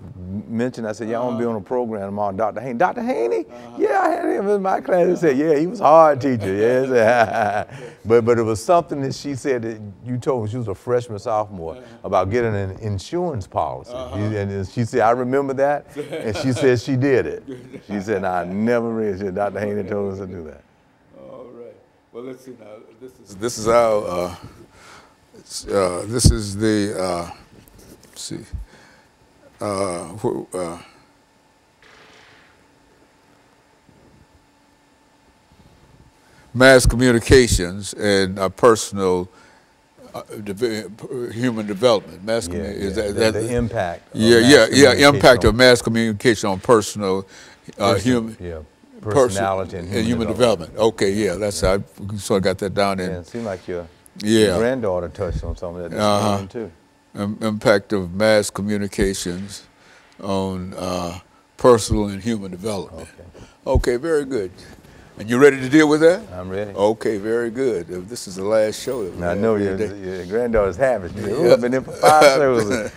S6: mentioned, I said, "Yeah, I want to be on a program tomorrow." Dr. Haney. Dr. Haney? Yeah, I had him in my class. He said, "Yeah, he was a hard teacher." Yeah, but it was something that she said that you told me, she was a freshman, sophomore, about getting an insurance policy. And she said, "I remember that," and she said she did it. She said, "I never read it. Dr. Haney told us to do that."
S2: All right. Well, let's see now. This is our. This is the. Let's see. Mass communications and personal human development. Mass is that
S6: the impact.
S2: Impact of mass communication on personal human.
S6: Yeah. Personality and
S2: human development. Okay, yeah, that's I sort of got that down in.
S6: Yeah, it seemed like your granddaughter touched on some of that this morning too.
S2: Impact of mass communications on personal and human development. Okay, very good. And you ready to deal with that?
S6: I'm ready.
S2: Okay, very good. This is the last show.
S6: I know your granddaughter's happy. I've been in for 5 shows.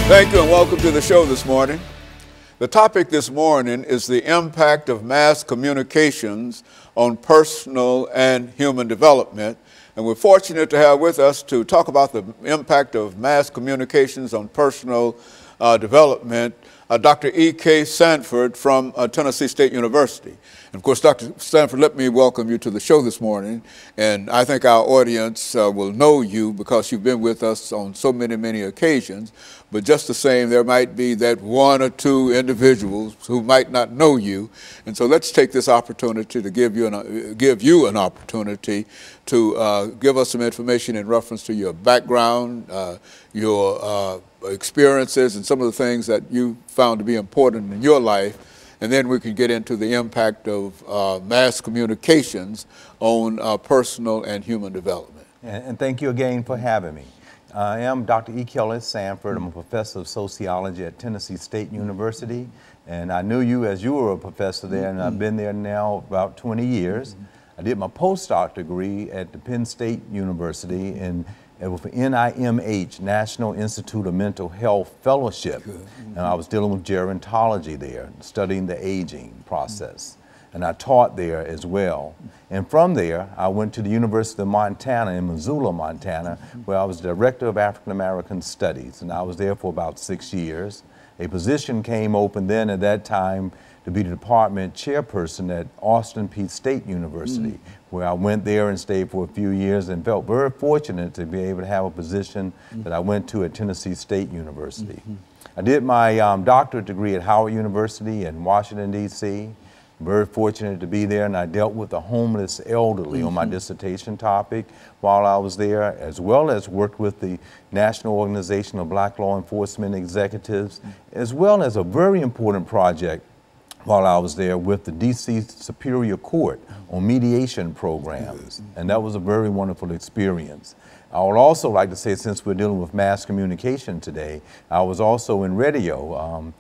S2: Thank you and welcome to the show this morning. The topic this morning is the impact of mass communications on personal and human development. And we're fortunate to have with us to talk about the impact of mass communications on personal development, Dr. E.K. Sanford from Tennessee State University. And of course, Dr. Sanford, let me welcome you to the show this morning. And I think our audience will know you because you've been with us on so many, many occasions. But just the same, there might be that one or two individuals who might not know you. And so let's take this opportunity to give you an opportunity to give us some information in reference to your background, your experiences, and some of the things that you found to be important in your life. And then we can get into the impact of mass communications on personal and human development.
S6: And thank you again for having me. I am Dr. E. Sanford. I'm a professor of sociology at Tennessee State University. And I knew you as you were a professor there, and I've been there now about 20 years. I did my postdoc degree at the Penn State University with NIMH, National Institute of Mental Health Fellowship. And I was dealing with gerontology there, studying the aging process. And I taught there as well. And from there, I went to the University of Montana in Missoula, Montana, where I was Director of African American Studies. And I was there for about 6 years. a position came open then at that time to be the department chairperson at Austin Peay State University, where I went there and stayed for a few years and felt very fortunate to be able to have a position that I went to at Tennessee State University. I did my doctorate degree at Howard University in Washington, D.C. Very fortunate to be there, and I dealt with the homeless elderly on my dissertation topic while I was there, as well as worked with the National Organization of Black Law Enforcement Executives, as well as a very important project while I was there with the D.C. Superior Court on mediation programs, and that was a very wonderful experience. I would also like to say, since we're dealing with mass communication today, I was also in radio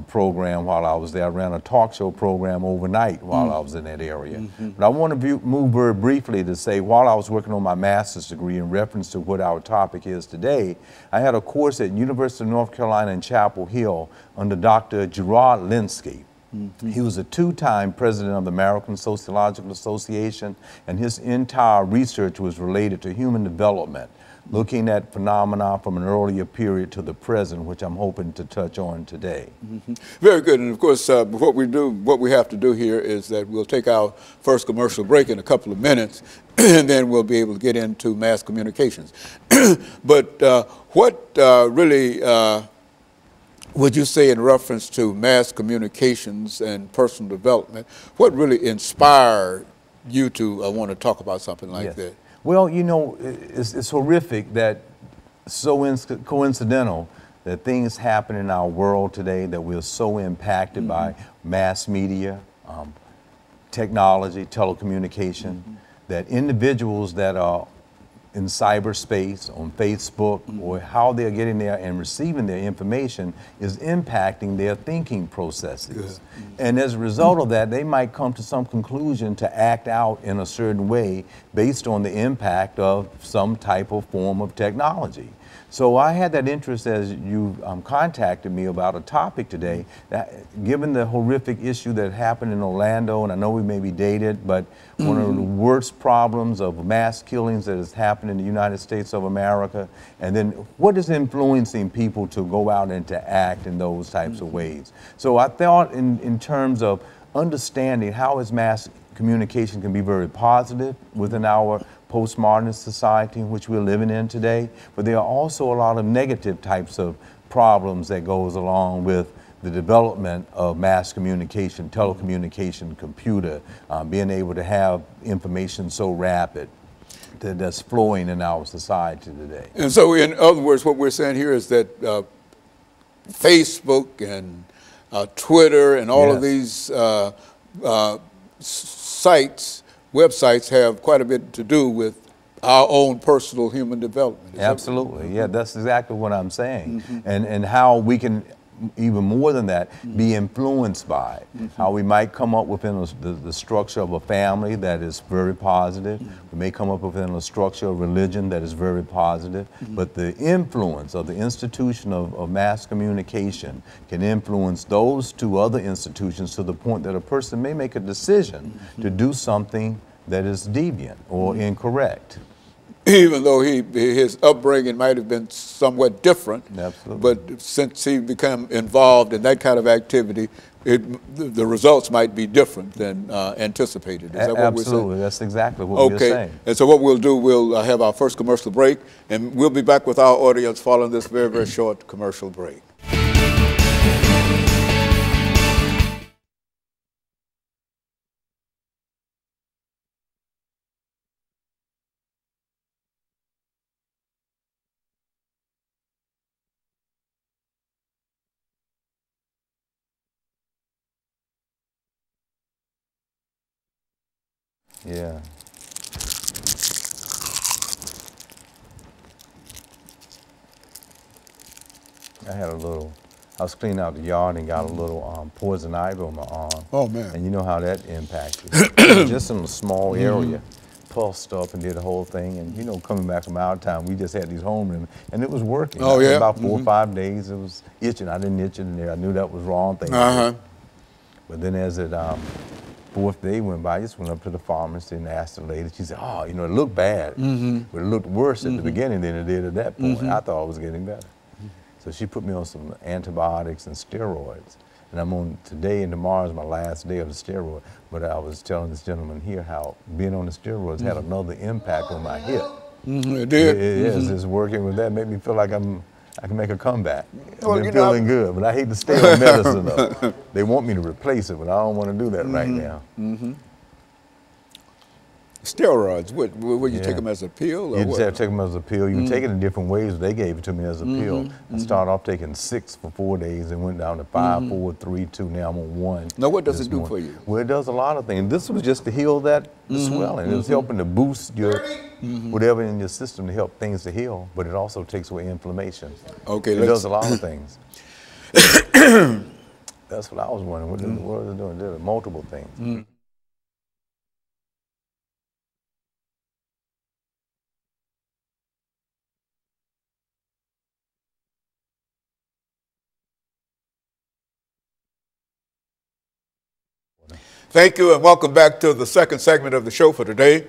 S6: program while I was there. I ran a talk show program overnight while I was in that area. But I want to move very briefly to say, while I was working on my master's degree in reference to what our topic is today, I had a course at University of North Carolina in Chapel Hill under Dr. Gerard Linsky. He was a two-time president of the American Sociological Association, and his entire research was related to human development, looking at phenomena from an earlier period to the present, which I'm hoping to touch on today.
S2: Very good. And of course, what we have to do here is that we'll take our first commercial break in a couple of minutes, and then we'll be able to get into mass communications. But what really would you say, in reference to mass communications and personal development, what really inspired you to want to talk about something like that?
S6: Well, you know, it's horrific that coincidental that things happen in our world today, that we're so impacted by mass media, technology, telecommunication, that individuals that are in cyberspace, on Facebook, or how they're getting there and receiving their information is impacting their thinking processes. And as a result of that, they might come to some conclusion to act out in a certain way based on the impact of some type of form of technology. So I had that interest as you contacted me about a topic today, that given the horrific issue that happened in Orlando, and I know we may be dated, but one of the worst problems of mass killings that has happened in the United States of America, and then what is influencing people to go out and to act in those types of ways. So I thought in terms of understanding how is mass communication can be very positive within our postmodernist society in which we're living in today, but there are also a lot of negative types of problems that goes along with the development of mass communication, telecommunication, computer, being able to have information so rapid that's flowing in our society today.
S2: And so, in other words, what we're saying here is that Facebook and Twitter and all of these sites, websites, have quite a bit to do with our own personal human development.
S6: Absolutely, yeah, that's exactly what I'm saying. And how we can, even more than that, be influenced by it. How we might come up within the structure of a family that is very positive. We may come up within a structure of religion that is very positive. But the influence of the institution of mass communication can influence those two other institutions to the point that a person may make a decision to do something that is deviant or incorrect.
S2: Even though his upbringing might have been somewhat different, but since he became involved in that kind of activity, the results might be different than anticipated. Is that what we're saying?
S6: Absolutely, that's exactly what we're saying.
S2: And so what we'll do, we'll have our first commercial break, and we'll be back with our audience following this very, very short commercial break.
S6: Yeah. I was cleaning out the yard and got a little poison ivy on my arm.
S2: Oh, man.
S6: And you know how that impacted. Just in a small area, pulsed up and did the whole thing. And you know, coming back from out of town, we just had these home remedies, and it was working.
S2: Oh, yeah?
S6: About 4 or 5 days, it was itching. I didn't itch it in there. I knew that was wrong thing. But then as it, fourth day went by, I just went up to the pharmacy and asked the lady. She said, oh, you know, it looked bad, but it looked worse at the beginning than it did at that point. I thought it was getting better. So she put me on some antibiotics and steroids. And I'm on, today and tomorrow is my last day of the steroid. But I was telling this gentleman here how being on the steroids had another impact on my hip.
S2: It did.
S6: Yes, it's working with that. Made me feel like I can make a comeback.
S2: Well,
S6: I've been feeling good, but I hate to stay on medicine though. They want me to replace it, but I don't want to do that right now.
S2: Steroids, would you take them as a pill or
S6: You
S2: what?
S6: just have to take them as a pill. You can take it in different ways. They gave it to me as a pill. I started off taking 6 for 4 days and went down to 5, 4, 3, 2. Now I'm on 1.
S2: Now what does
S6: this
S2: it do
S6: morning.
S2: for you?
S6: Well, it does a lot of things. This was just to heal that swelling. It was helping to boost your whatever in your system to help things to heal, but it also takes away inflammation.
S2: Okay,
S6: It does a lot of things. That's what I was wondering. What is it doing? It did multiple things.
S2: Thank you and welcome back to the second segment of the show for today.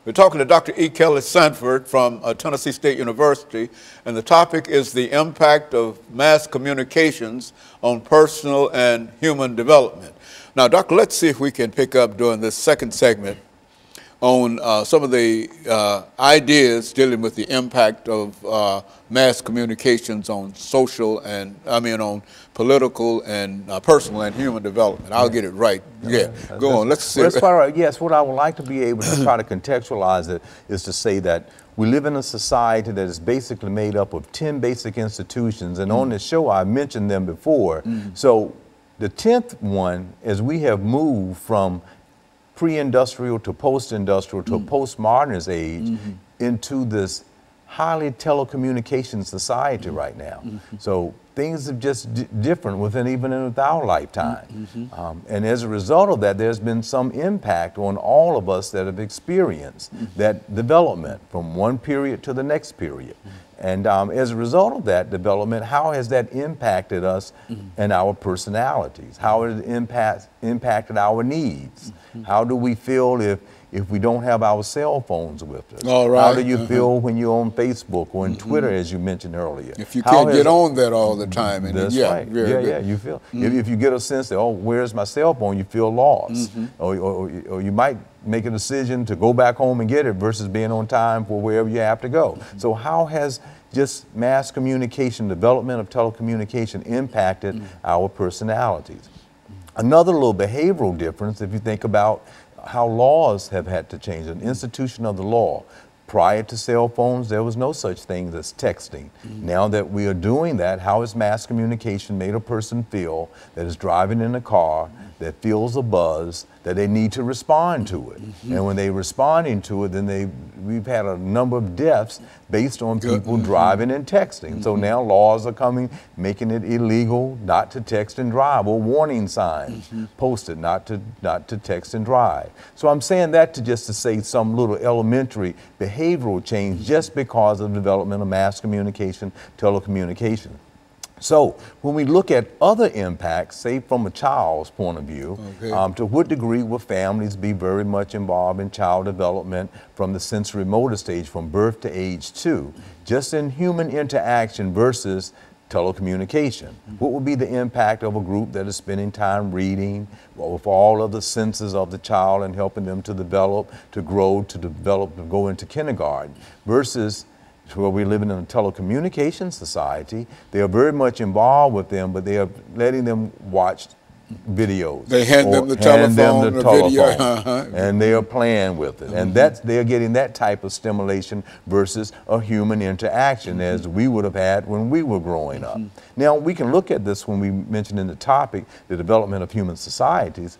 S2: We're talking to Dr. E. Kelly Sanford from Tennessee State University, and the topic is the impact of mass communications on personal and human development. Now, Doctor, let's see if we can pick up during this second segment on some of the ideas dealing with the impact of mass communications on social and, on political and personal and human development. I'll get it right. Yeah, go on. Let's see.
S6: Well, that's quite right. Yes, what I would like to be able to try to contextualize it is to say that we live in a society that is basically made up of 10 basic institutions, and on this show I mentioned them before. So the 10th one is we have moved from pre-industrial to post-industrial to a postmodernist age into this highly telecommunication society right now. So things are just different even in our lifetime. And as a result of that, there's been some impact on all of us that have experienced that development from one period to the next period. And as a result of that development, how has that impacted us and our personalities? How has it impacted our needs? How do we feel if we don't have our cell phones with us?
S2: All right.
S6: How do you feel when you're on Facebook or on Twitter, as you mentioned earlier?
S2: If you can't get on that all the time. And
S6: That's right. Yeah, you feel. If you get a sense that, oh, where's my cell phone, you feel lost. Or you might make a decision to go back home and get it versus being on time for wherever you have to go. So how has just mass communication, development of telecommunication impacted our personalities? Another little behavioral difference, if you think about how laws have had to change, an institution of the law. Prior to cell phones, there was no such thing as texting. Now that we are doing that, how has mass communication made a person feel that is driving in a car, that feels a buzz, that they need to respond to it? And when they're responding to it, then we've had a number of deaths based on people driving and texting. So now laws are coming, making it illegal not to text and drive, or warning signs posted not to text and drive. So I'm saying that just to say some little elementary behavioral change just because of the development of mass communication, telecommunication. So when we look at other impacts, say from a child's point of view, to what degree will families be very much involved in child development from the sensory motor stage, from birth to age 2, just in human interaction versus telecommunication? What would be the impact of a group that is spending time reading with all of the senses of the child and helping them to develop, to grow, to develop, to go into kindergarten, versus where we're living in a telecommunication society? They are very much involved with them, but they are letting them watch videos.
S2: They hand them the telephone, the video,
S6: and they are playing with it. And they're getting that type of stimulation versus a human interaction as we would have had when we were growing up. Now, we can look at this when we mentioned in the topic, the development of human societies.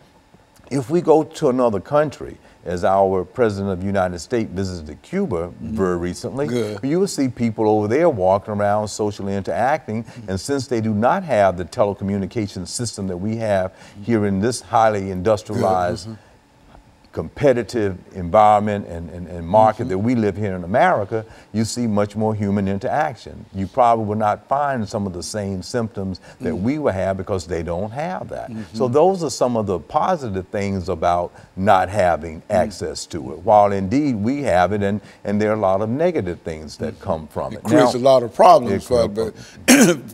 S6: If we go to another country, as our President of the United States visited Cuba very recently, you will see people over there walking around, socially interacting, and since they do not have the telecommunication system that we have here in this highly industrialized competitive environment and market that we live here in America, you see much more human interaction. You probably will not find some of the same symptoms that we will have because they don't have that. So those are some of the positive things about not having access to it. While indeed we have it, and there are a lot of negative things that come from it.
S2: It creates a lot of problems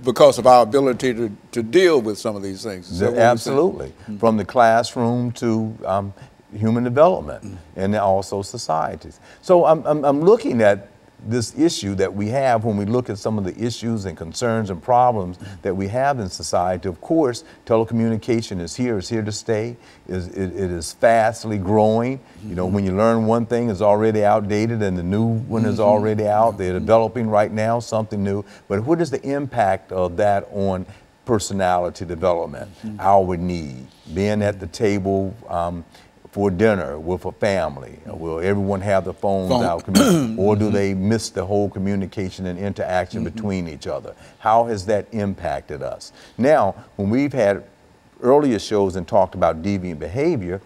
S2: because of our ability to deal with some of these things. Is that what you're saying?
S6: Absolutely. From the classroom to human development and also societies. So I'm looking at this issue that we have when we look at some of the issues and concerns and problems that we have in society. Of course, telecommunication is here to stay. It is fastly growing. You know, when you learn one thing is already outdated and the new one is already out. They're developing right now something new. But what is the impact of that on personality development, our need, being at the table for dinner with a family? Will everyone have their phones out? Or do they miss the whole communication and interaction between each other? How has that impacted us? Now, when we've had earlier shows and talked about deviant behavior,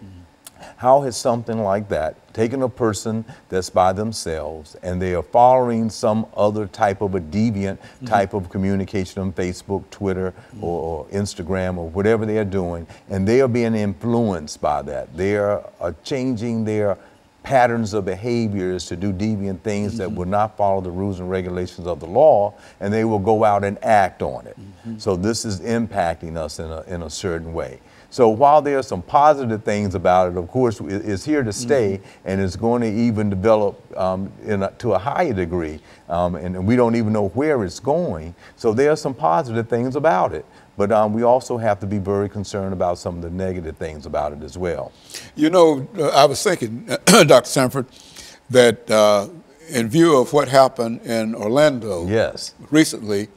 S6: how has something like that taken a person that's by themselves and they are following some other type of a deviant type of communication on Facebook, Twitter, or Instagram, or whatever they are doing, and they are being influenced by that. They are changing their patterns of behaviors to do deviant things that will not follow the rules and regulations of the law, and they will go out and act on it. So this is impacting us in a certain way. So while there are some positive things about it, of course, it's here to stay, and it's going to even develop to a higher degree, and we don't even know where it's going. So there are some positive things about it, but we also have to be very concerned about some of the negative things about it as well.
S2: You know, I was thinking, Dr. Sanford, that in view of what happened in Orlando recently,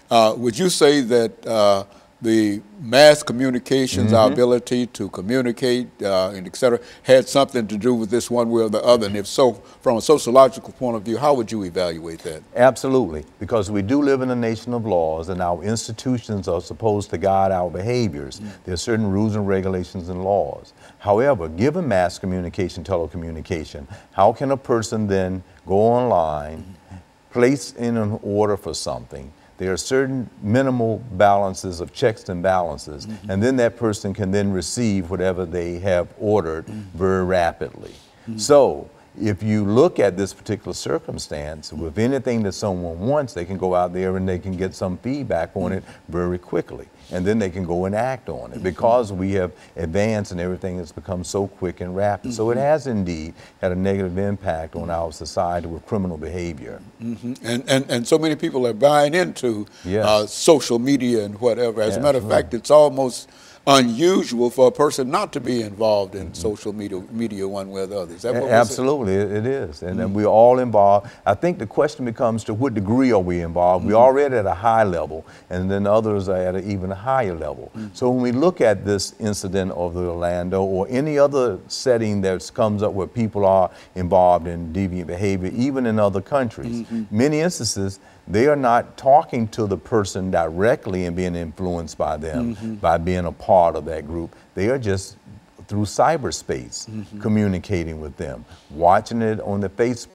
S2: would you say that the mass communications, our ability to communicate and et cetera, had something to do with this one way or the other? And if so, from a sociological point of view, how would you evaluate that?
S6: Absolutely, because we do live in a nation of laws, and our institutions are supposed to guide our behaviors. There are certain rules and regulations and laws. However, given mass communication, telecommunication, how can a person then go online, place in an order for something? There are certain minimal balances of checks and balances, and then that person can then receive whatever they have ordered very rapidly. So if you look at this particular circumstance, with anything that someone wants, they can go out there and they can get some feedback on it very quickly. And then they can go and act on it because we have advanced and everything has become so quick and rapid. So it has indeed had a negative impact on our society with criminal behavior.
S2: And so many people are buying into social media and whatever. As a matter of fact, it's almost unusual for a person not to be involved in social media one way or the other. Is that what
S6: Absolutely, it is. And we're all involved. I think the question becomes to what degree are we involved? We're already at a high level, and then others are at an even higher level. So when we look at this incident of the Orlando or any other setting that comes up where people are involved in deviant behavior, even in other countries, many instances, they are not talking to the person directly and being influenced by them, by being a part of that group. They are just through cyberspace communicating with them, watching it on the Facebook